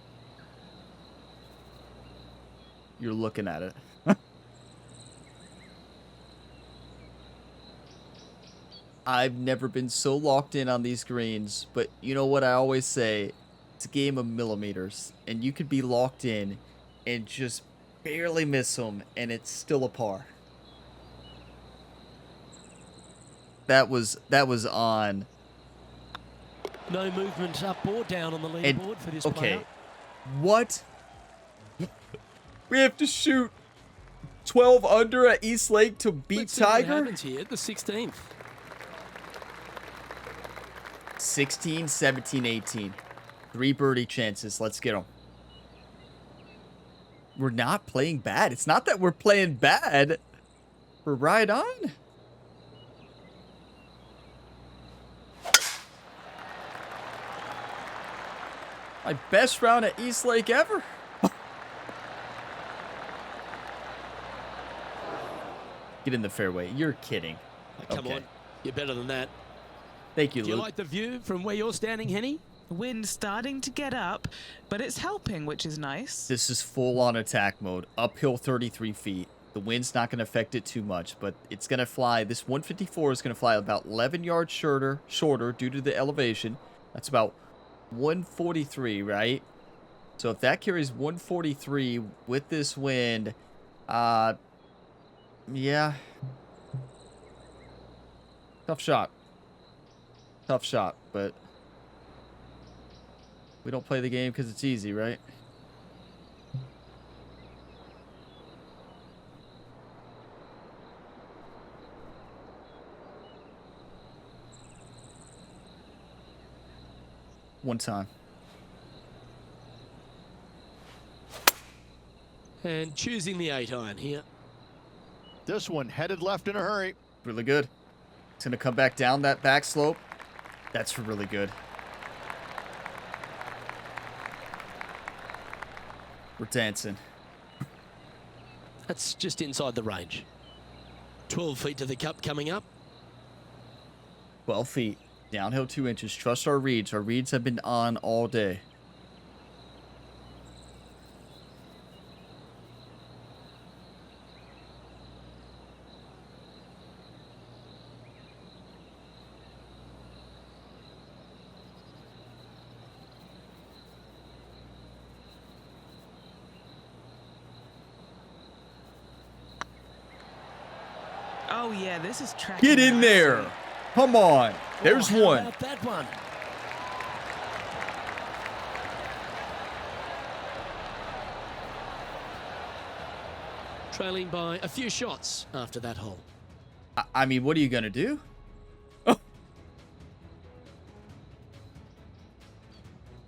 S1: You're looking at it. I've never been so locked in on these greens, but you know what I always say? It's a game of millimeters, and you could be locked in and just barely miss them, and it's still a par. that was on.
S2: No movement up or down on the leaderboard for this player.
S1: What? We have to shoot 12 under at East Lake to beat
S2: Let's see what
S1: Tiger?
S2: happens here, the 16th.
S1: 16, 17, 18. 3 birdie chances. Let's get them. We're not playing bad. It's not that we're playing bad. We're right on. My best round at East Lake ever. Get in the fairway. You're kidding.
S2: Oh, come on, you're better than that.
S1: Thank you,
S2: Do you
S1: Luke.
S2: like the view from where you're standing, Henny?
S5: Wind starting to get up, but it's helping, which is nice.
S1: This is full-on attack mode. Uphill 33 feet. The wind's not going to affect it too much, but it's going to fly. This 154 is going to fly about 11 yards shorter due to the elevation. That's about 143, right? So if that carries 143 with this wind, yeah. Tough shot. Tough shot, but we don't play the game because it's easy, right? One time.
S2: And choosing the 8-iron here.
S6: This one headed left in a hurry.
S1: Really good. It's going to come back down that back slope. That's really good. We're dancing.
S2: That's just inside the range. 12 feet to the cup coming up.
S1: 12 feet. Downhill 2 inches. Trust our reads. Our reads have been on all day.
S5: Oh yeah, this is tracking.
S1: Get in there. Come on. There's
S2: how
S1: one.
S2: about that one? Trailing by a few shots after that hole.
S1: I mean, what are you going to do?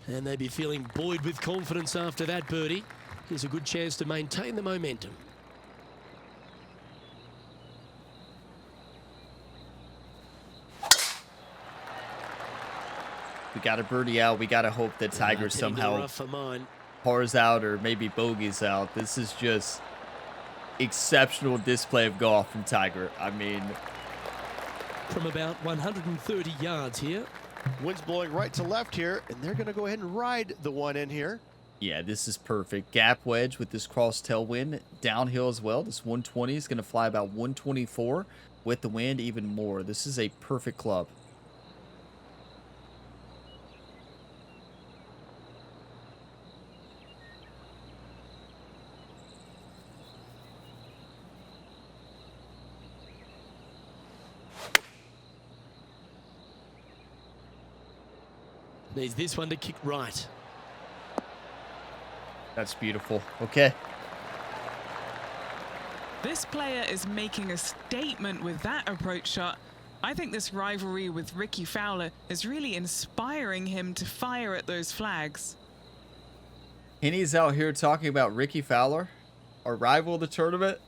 S2: And they'd be feeling buoyed with confidence after that birdie. Here's a good chance to maintain the momentum.
S1: We got a birdie out. We got to hope that Tiger somehow pars out or maybe bogeys out. This is just exceptional display of golf from Tiger. I mean,
S2: from about 130 yards here.
S4: Wind's blowing right to left here, and they're going to go ahead and ride the one in here.
S1: yeah, this is perfect. Gap wedge with this cross tailwind. Downhill as well. This 120 is going to fly about 124 with the wind even more. This is a perfect club.
S2: Needs this one to kick right.
S1: That's beautiful. Okay.
S5: This player is making a statement with that approach shot. I think this rivalry with Ricky Fowler is really inspiring him to fire at those flags.
S1: Henny's out here talking about Ricky Fowler, our rival of the tournament,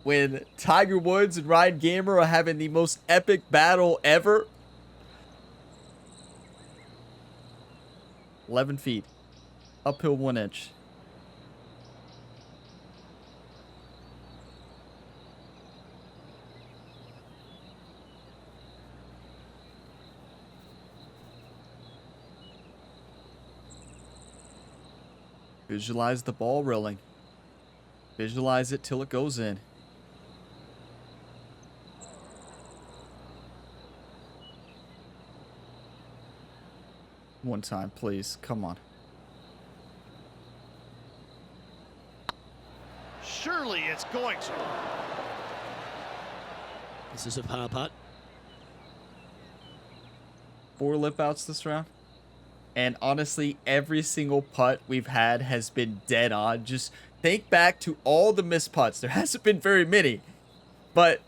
S1: when Tiger Woods and Ryan Gamer are having the most epic battle ever. 11 feet. Uphill 1 inch. Visualize the ball rolling. Visualize it till it goes in. One time, please. Come on.
S6: Surely it's going to.
S2: This is a par putt.
S1: 4 lip outs this round. And honestly, every single putt we've had has been dead on. Just think back to all the missed putts. There hasn't been very many. But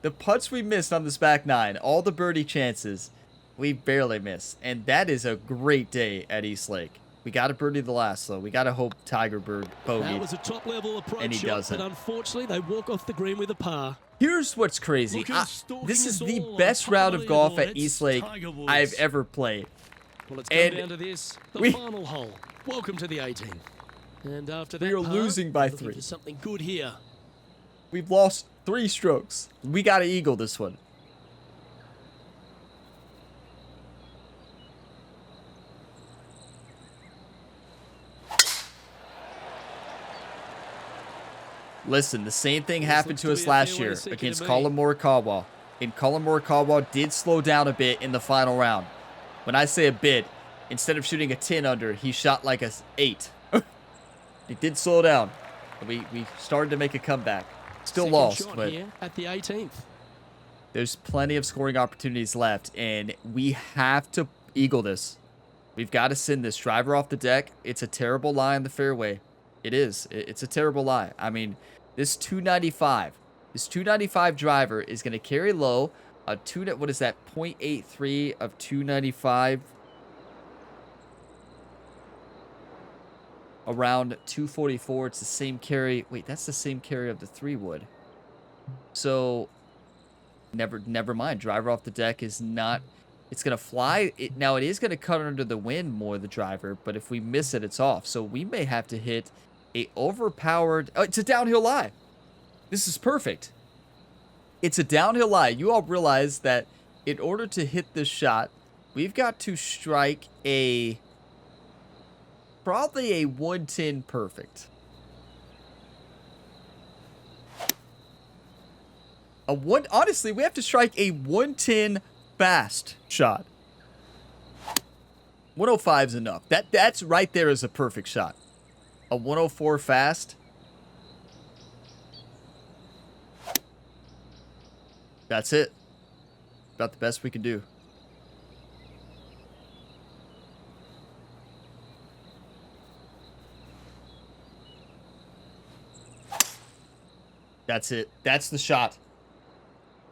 S1: the putts we missed on this back 9, all the birdie chances, we barely missed. And that is a great day at East Lake. We got to birdie the last, though. We got to hope Tiger bogeyed.
S2: That was a top-level approach
S1: And he
S2: shot,
S1: doesn't.
S2: but unfortunately, they walk off the green with a par.
S1: Here's what's crazy. This is the best round of golf at East Lake I've ever played.
S2: Well, it's come down to this, the final hole. Welcome to the 18th. And after that,
S1: We are losing by
S2: looking
S1: 3.
S2: for something good here.
S1: We've lost 3 strokes. We got to eagle this one. Listen, the same thing happened to us last year against Colin Morikawa. And Colin Morikawa did slow down a bit in the final round. When I say a bit, instead of shooting a 10 under, he shot like a 8. He did slow down. We started to make a comeback. Still
S2: Second
S1: lost,
S2: shot
S1: but
S2: here at the 18th.
S1: there's plenty of scoring opportunities left, and we have to eagle this. We've got to send this driver off the deck. It's a terrible lie in the fairway. It is. It's a terrible lie. I mean, this 295 driver is going to carry low. What is that? 0.83 of 295. Around 244. It's the same carry. Wait, that's the same carry of the 3-wood. So, never mind. Driver off the deck is not... It's going to fly. Now, it is going to cut under the wind more, the driver. But if we miss it, it's off. So, we may have to hit a overpowered... Oh, it's a downhill lie. This is perfect. It's a downhill lie. You all realize that in order to hit this shot, we've got to strike a... Probably a 110 perfect. Honestly, we have to strike a 110 fast shot. 105 is enough. That's right there is a perfect shot. A 104 fast. That's it. About the best we can do. That's it. That's the shot.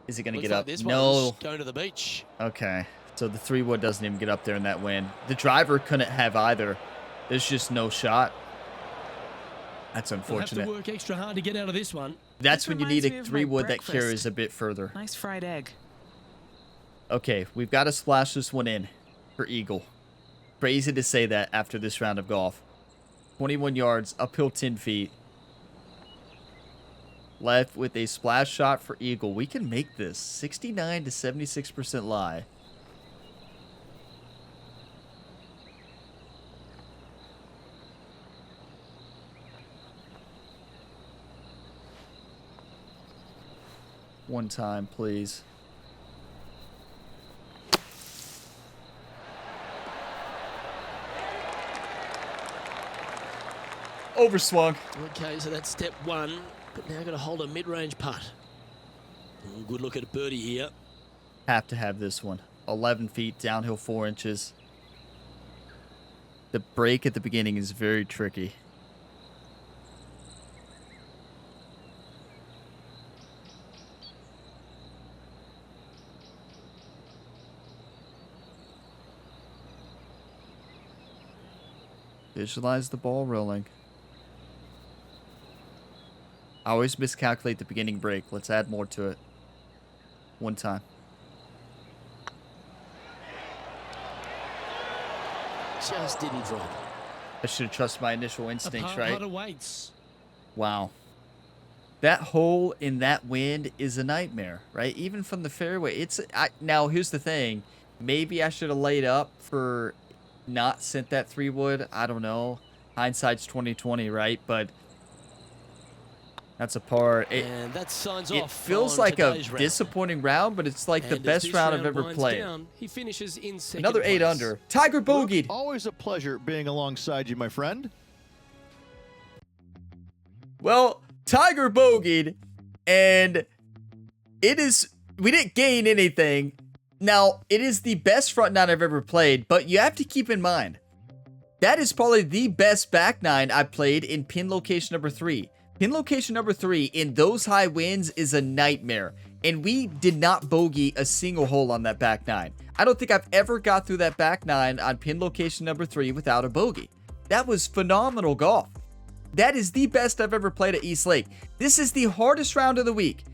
S1: Is it going to get up? No.
S2: Going to the beach.
S1: Okay. So the 3-wood doesn't even get up there in that wind. The driver couldn't have either. There's just no shot. That's unfortunate.
S3: We'll have to work extra hard to get out of this one.
S1: That's
S5: This
S1: when you need
S5: reminds me
S1: a
S5: of my
S1: 3-wood that
S5: breakfast.
S1: carries a bit further.
S5: Nice fried egg.
S1: Okay, we've got to splash this one in for eagle. Crazy to say that after this round of golf. 21 yards, uphill 10 feet. Left with a splash shot for eagle. We can make this 69 to 76% lie. One time, please. Overswung.
S2: Okay, so that's step 1. But now got to hold a mid-range putt. Good look at a birdie here.
S1: Have to have this one. 11 feet, downhill 4 inches. The break at the beginning is very tricky. Visualize the ball rolling. I always miscalculate the beginning break. Let's add more to it. One time.
S2: Just didn't drop.
S1: I should have trusted my initial instincts, right?
S3: Putt awaits.
S1: Wow. That hole in that wind is a nightmare, right? Even from the fairway. Now, here's the thing. Maybe I should have laid up for not sent that 3-wood. I don't know. Hindsight's 20/20, right? But that's a par.
S2: And that signs
S1: It
S2: off.
S1: feels
S2: on
S1: like a
S2: today's round.
S1: disappointing round, but it's like the
S2: And as
S1: best
S2: this
S1: round I've
S2: round
S1: ever
S2: winds
S1: played.
S2: down, he finishes in second
S1: Another 8
S2: place.
S1: under. Tiger bogeyed.
S6: Always a pleasure being alongside you, my friend.
S1: Well, Tiger bogeyed, and we didn't gain anything. Now, it is the best front nine I've ever played, but you have to keep in mind, that is probably the best back nine I played in pin location number 3. Pin location number 3 in those high winds is a nightmare, and we did not bogey a single hole on that back nine. I don't think I've ever got through that back nine on pin location number 3 without a bogey. That was phenomenal golf. That is the best I've ever played at East Lake. This is the hardest round of the week.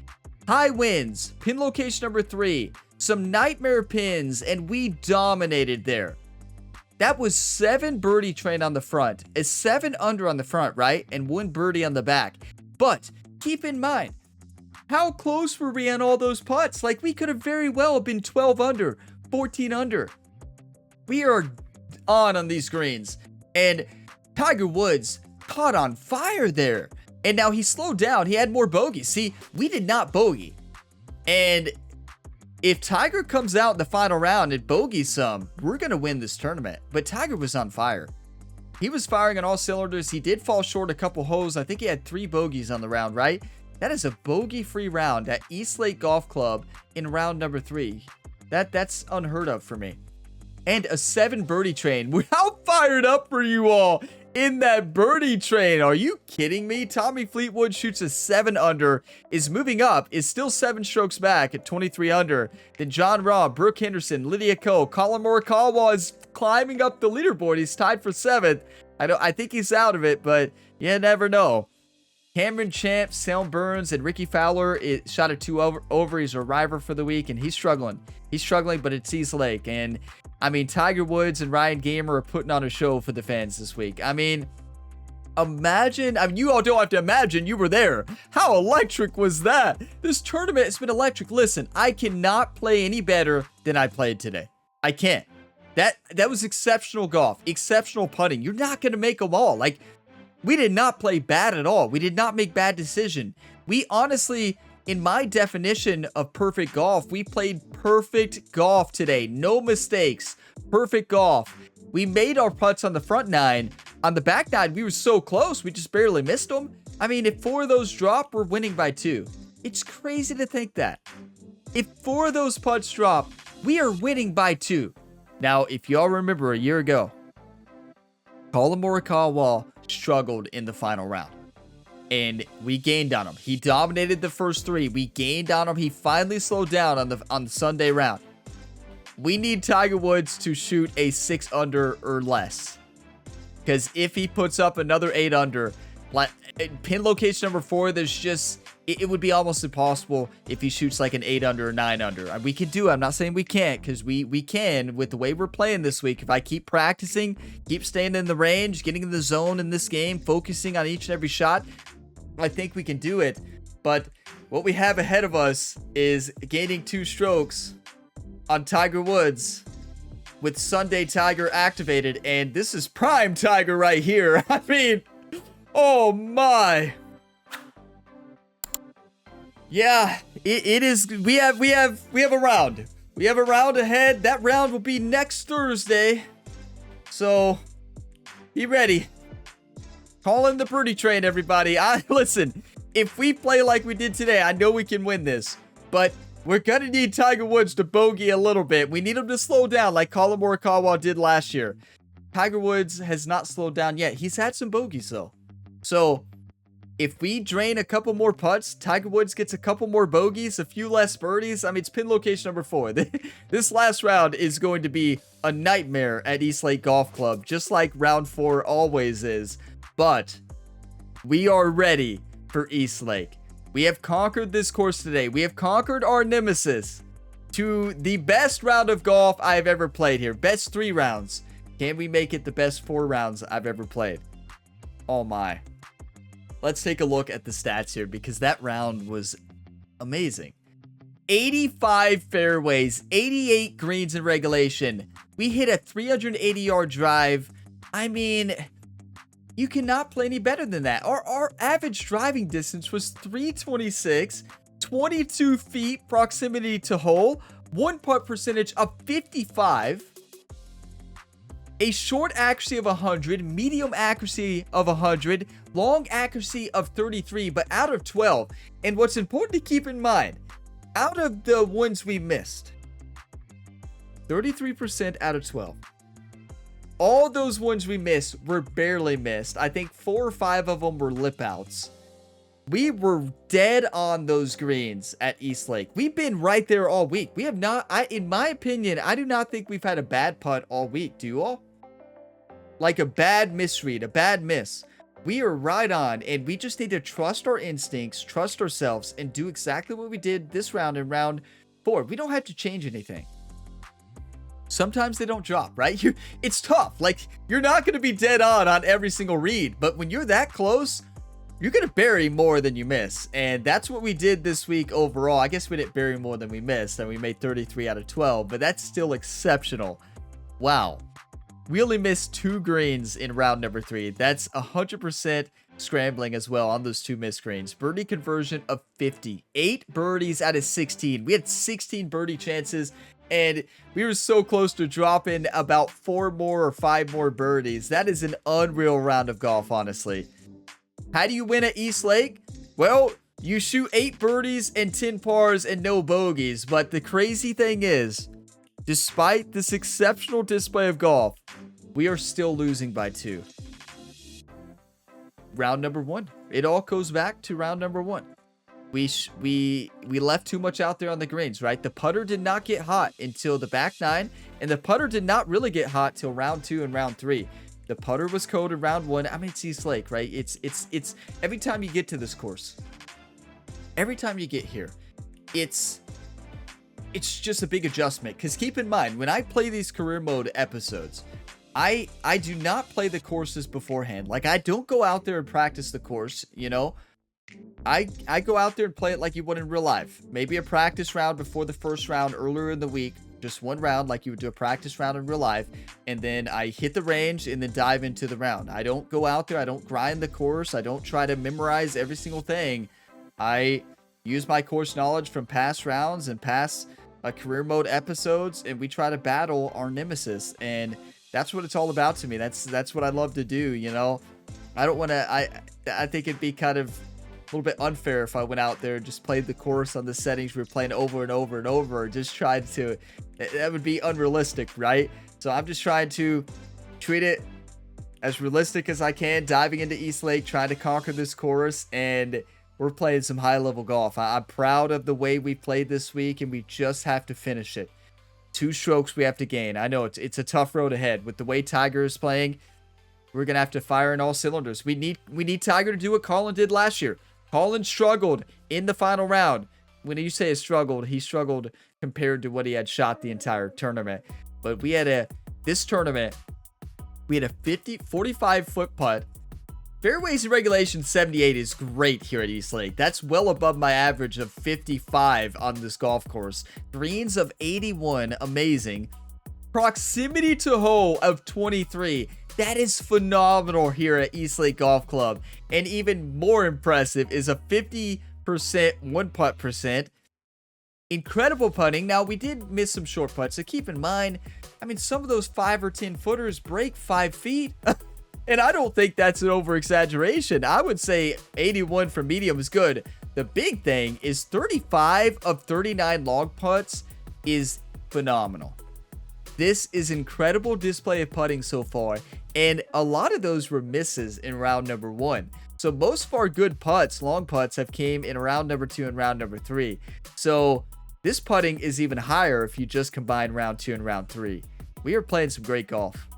S1: High winds, pin location number 3, some nightmare pins, and we dominated there. That was 7 birdie train on the front, a 7 under on the front, right? And 1 birdie on the back. But keep in mind, how close were we on all those putts? Like, we could have very well been 12 under, 14 under. We are on these greens. And Tiger Woods caught on fire there. And now he slowed down. He had more bogeys. See, we did not bogey. And if Tiger comes out in the final round and bogeys some, we're going to win this tournament. But Tiger was on fire. He was firing on all cylinders. He did fall short a couple holes. I think he had 3 bogeys on the round, right? That is a bogey-free round at East Lake Golf Club in round number 3. That's unheard of for me. And a 7 birdie train. How fired up were you all in that birdie train? Are you kidding me? Tommy Fleetwood shoots a 7 under, is moving up, is still 7 strokes back at 23 under. Then John Rahm, Brooke Henderson, Lydia Ko, Colin Morikawa is climbing up the leaderboard. He's tied for 7th. I think he's out of it, but you never know. Cameron Champ, Sam Burns, and Ricky Fowler shot a 2 over. He's a rival for the week, and he's struggling. He's struggling, but it's East Lake. And, I mean, Tiger Woods and Ryan Gamer are putting on a show for the fans this week. I mean, imagine. I mean, you all don't have to imagine. You were there. How electric was that? This tournament has been electric. Listen, I cannot play any better than I played today. I can't. That was exceptional golf. Exceptional putting. You're not going to make them all. Like, we did not play bad at all. We did not make bad decision. We honestly, in my definition of perfect golf, we played perfect golf today. No mistakes. Perfect golf. We made our putts on the front 9. On the back 9, we were so close. We just barely missed them. I mean, if 4 of those drop, we're winning by 2. It's crazy to think that. If 4 of those putts drop, we are winning by 2. Now, if y'all remember a year ago, Colin Morikawa struggled in the final round. And we gained on him. He dominated the first 3. We gained on him. He finally slowed down on the Sunday round. We need Tiger Woods to shoot a 6 under or less. Because if he puts up another 8 under, like pin location number 4, there's just, it would be almost impossible if he shoots like an 8 under or 9 under. And we can do it. I'm not saying we can't, because we can with the way we're playing this week. If I keep practicing, keep staying in the range, getting in the zone in this game, focusing on each and every shot, I think we can do it. But what we have ahead of us is gaining 2 strokes on Tiger Woods with Sunday Tiger activated. And this is prime Tiger right here. I mean, oh my. Yeah, it is. We have a round. We have a round ahead. That round will be next Thursday. So be ready. Call in the birdie train, everybody. Listen, if we play like we did today, I know we can win this. But we're going to need Tiger Woods to bogey a little bit. We need him to slow down like Colin Morikawa did last year. Tiger Woods has not slowed down yet. He's had some bogeys, though. So if we drain a couple more putts, Tiger Woods gets a couple more bogeys, a few less birdies. I mean, it's pin location number 4. This last round is going to be a nightmare at East Lake Golf Club, just like round 4 always is. But we are ready for East Lake. We have conquered this course today. We have conquered our nemesis to the best round of golf I've ever played here. Best 3 rounds. Can we make it the best 4 rounds I've ever played? Oh my. Let's take a look at the stats here, because that round was amazing. 85 fairways, 88 greens in regulation. We hit a 380-yard drive. I mean, you cannot play any better than that. Our average driving distance was 326, 22 feet proximity to hole, 1 putt percentage of 55, a short accuracy of 100, medium accuracy of 100, long accuracy of 33, but out of 12. And what's important to keep in mind, out of the ones we missed, 33% out of 12. All those ones we missed were barely missed. I think 4 or 5 of them were lip outs. We were dead on those greens at East Lake. We've been right there all week. We have not, in my opinion, I do not think we've had a bad putt all week. Do you all? Like a bad misread, a bad miss. We are right on, and we just need to trust our instincts, trust ourselves, and do exactly what we did this round in round 4. We don't have to change anything. Sometimes they don't drop, right? It's tough. Like, you're not going to be dead on every single read, but when you're that close, you're going to bury more than you miss. And that's what we did this week overall. I guess we didn't bury more than we missed, and we made 33 out of 12, but that's still exceptional. Wow. We only missed 2 greens in round number 3. That's 100% scrambling as well on those 2 missed greens. Birdie conversion of 50. 8 birdies out of 16. We had 16 birdie chances, and we were so close to dropping about 4 more or 5 more birdies. That is an unreal round of golf, honestly. How do you win at East Lake? Well, you shoot 8 birdies and 10 pars and no bogeys. But the crazy thing is, despite this exceptional display of golf, we are still losing by 2. Round number 1. It all goes back to round number 1. We left too much out there on the greens, right? The putter did not get hot until the back 9, and the putter did not really get hot till round 2 and round 3. The putter was cold in round 1. I mean, it's East Lake, right? It's every time you get to this course, every time you get here, it's just a big adjustment. Because keep in mind, when I play these career mode episodes, I do not play the courses beforehand. Like, I don't go out there and practice the course, you know? I go out there and play it like you would in real life. Maybe a practice round before the first round earlier in the week. Just 1 round like you would do a practice round in real life. And then I hit the range and then dive into the round. I don't go out there. I don't grind the course. I don't try to memorize every single thing. I use my course knowledge from past rounds and past career mode episodes. And we try to battle our nemesis. And that's what it's all about to me. That's what I love to do, you know? I don't want to... I think it'd be kind of a little bit unfair if I went out there and just played the course on the settings we were playing over and over and over. Just tried to... That would be unrealistic, right? So I'm just trying to treat it as realistic as I can, diving into East Lake, trying to conquer this course, and we're playing some high-level golf. I'm proud of the way we played this week, and we just have to finish it. 2 strokes we have to gain. I know it's a tough road ahead. With the way Tiger is playing, we're going to have to fire in all cylinders. We need Tiger to do what Colin did last year. Colin struggled in the final round. When you say struggled, he struggled compared to what he had shot the entire tournament. But this tournament, we had a 45-foot putt. Fairways in regulation 78 is great here at East Lake. That's well above my average of 55 on this golf course. Greens of 81, amazing. Proximity to hole of 23. That is phenomenal here at East Lake Golf Club. And even more impressive is a 50% one putt percent. Incredible putting. Now, we did miss some short putts, so keep in mind, I mean, some of those 5 or 10 footers break 5 feet. And I don't think that's an over-exaggeration. I would say 81 for medium is good. The big thing is 35 of 39 long putts is phenomenal. This is incredible display of putting so far, and a lot of those were misses in round number 1. So most of our good putts, long putts, have came in round number 2 and round number 3. So this putting is even higher if you just combine round 2 and round 3. We are playing some great golf.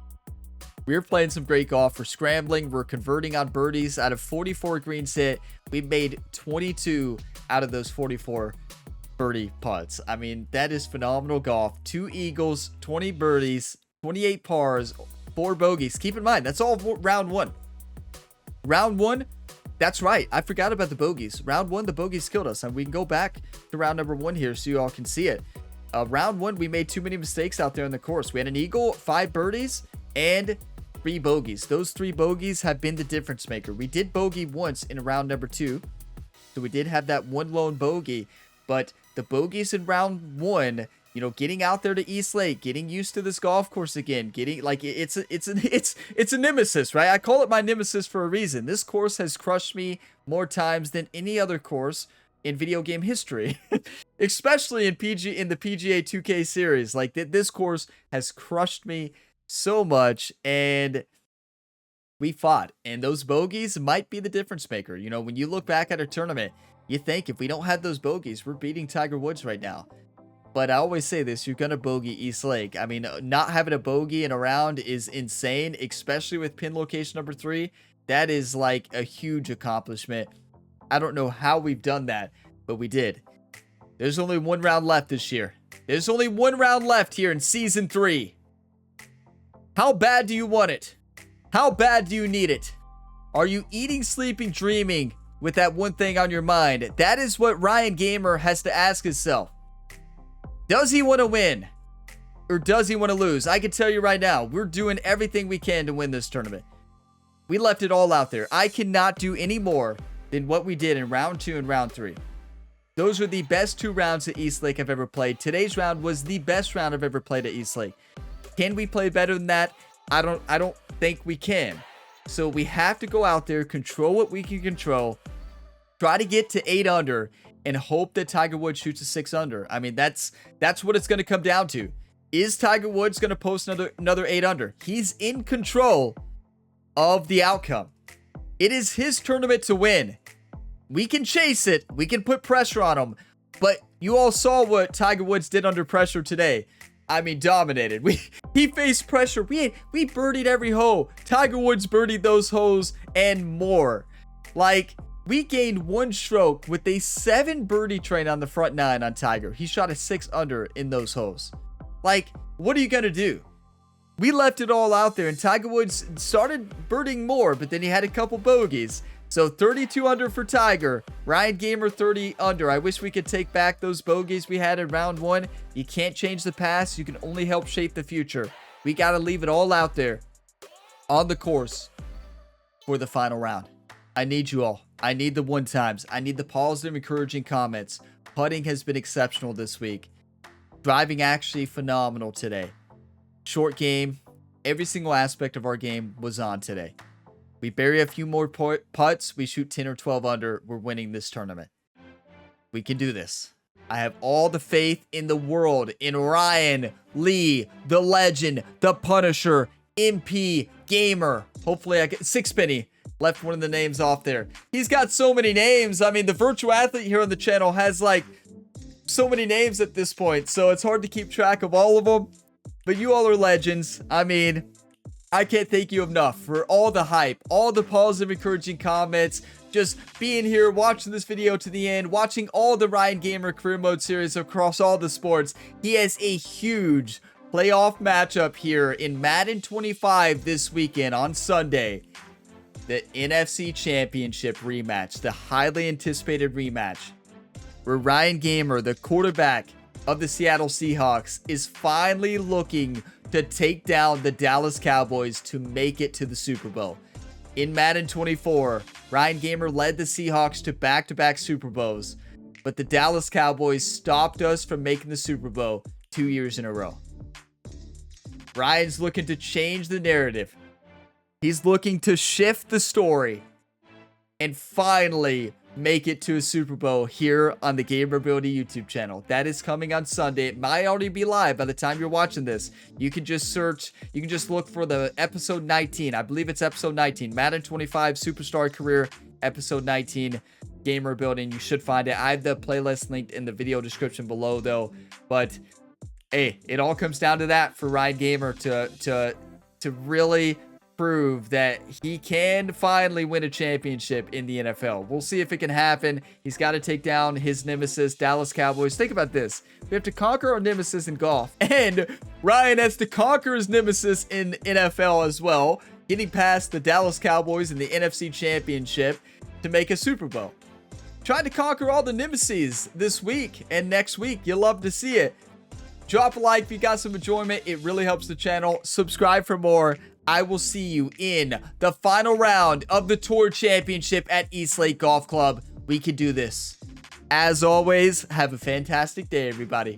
S1: We're playing some great golf. We're scrambling. We're converting on birdies. Out of 44 greens hit, we made 22 out of those 44 birdie putts. I mean, that is phenomenal golf. 2 eagles, 20 birdies, 28 pars, 4 bogeys. Keep in mind, that's all round 1. Round 1, that's right. I forgot about the bogeys. Round 1, the bogeys killed us. And we can go back to round number 1 here so you all can see it. Round 1, we made too many mistakes out there in the course. We had an eagle, 5 birdies, and 3 bogeys. Those 3 bogeys have been the difference maker. We did bogey once in round number 2. So we did have that one lone bogey. But the bogeys in round 1, you know, getting out there to East Lake, getting used to this golf course again, getting like it's a nemesis, right? I call it my nemesis for a reason. This course has crushed me more times than any other course in video game history, especially in the PGA 2K series. Like this course has crushed me so much, and we fought, and those bogeys might be the difference maker. You know, when you look back at a tournament, you think if we don't have those bogeys, we're beating Tiger Woods right now. But I always say this, you're going to bogey East Lake. I mean, not having a bogey in a round is insane, especially with pin location number 3. That is like a huge accomplishment. I don't know how we've done that, but we did. There's only one round left this year. There's only one round left here in Season 3. How bad do you want it? How bad do you need it? Are you eating, sleeping, dreaming with that one thing on your mind? That is what Ryan Gamer has to ask himself. Does he want to win? Or does he want to lose? I can tell you right now, we're doing everything we can to win this tournament. We left it all out there. I cannot do any more than what we did in round 2 and round 3. Those were the best 2 rounds at East Lake I've ever played. Today's round was the best round I've ever played at East Lake. Can we play better than that? I don't think we can. So we have to go out there, control what we can control, try to get to 8 under, and hope that Tiger Woods shoots a 6 under. I mean, that's what it's going to come down to. Is Tiger Woods going to post another 8 under? He's in control of the outcome. It is his tournament to win. We can chase it. We can put pressure on him. But you all saw what Tiger Woods did under pressure today. I mean, dominated. He faced pressure. We birdied every hole. Tiger Woods birdied those holes and more. Like, we gained 1 stroke with a 7 birdie train on the front 9 on Tiger. He shot a 6 under in those holes. Like, what are you going to do? We left it all out there, and Tiger Woods started birding more, but then he had a couple bogeys. So 32 under for Tiger. Ryan Gamer 30 under. I wish we could take back those bogeys we had in round 1. You can't change the past. You can only help shape the future. We got to leave it all out there on the course for the final round. I need you all. I need the one times. I need the positive, encouraging comments. Putting has been exceptional this week. Driving actually phenomenal today. Short game. Every single aspect of our game was on today. We bury a few more putts. We shoot 10 or 12 under. We're winning this tournament. We can do this. I have all the faith in the world in Ryan, Lee, the legend, the Punisher, MP, Gamer. Hopefully I get Sixpenny. Left one of the names off there. He's got so many names. I mean, the virtual athlete here on the channel has like so many names at this point. So it's hard to keep track of all of them. But you all are legends. I mean, I can't thank you enough for all the hype, all the positive, encouraging comments, just being here, watching this video to the end, watching all the Ryan Gamer Career Mode series across all the sports. He has a huge playoff matchup here in Madden 25 this weekend on Sunday. The NFC Championship rematch, the highly anticipated rematch, where Ryan Gamer, the quarterback of the Seattle Seahawks, is finally looking to take down the Dallas Cowboys to make it to the Super Bowl. In Madden 24, Ryan Gamer led the Seahawks to back-to-back Super Bowls, but the Dallas Cowboys stopped us from making the Super Bowl 2 years in a row. Ryan's looking to change the narrative. He's looking to shift the story and finally make it to a Super Bowl here on the Gamerability YouTube channel. That is coming on Sunday. It might already be live by the time you're watching this. You can just search, you can just look for the episode 19. I believe it's episode 19. Madden 25 Superstar Career, episode 19, Gamerability, and you should find it. I have the playlist linked in the video description below though. But hey, it all comes down to that for Ryan Gamer to really prove that he can finally win a championship in the NFL. We'll see if it can happen. He's got to take down his nemesis, Dallas Cowboys. Think about this. We have to conquer our nemesis in golf, and Ryan has to conquer his nemesis in NFL as well, getting past the Dallas Cowboys in the NFC Championship to make a Super Bowl. Trying to conquer all the nemesis this week and next week. You'll love to see it. Drop a like if you got some enjoyment. It really helps the channel. Subscribe for more. I will see you in the final round of the Tour Championship at East Lake Golf Club. We can do this. As always, have a fantastic day, everybody.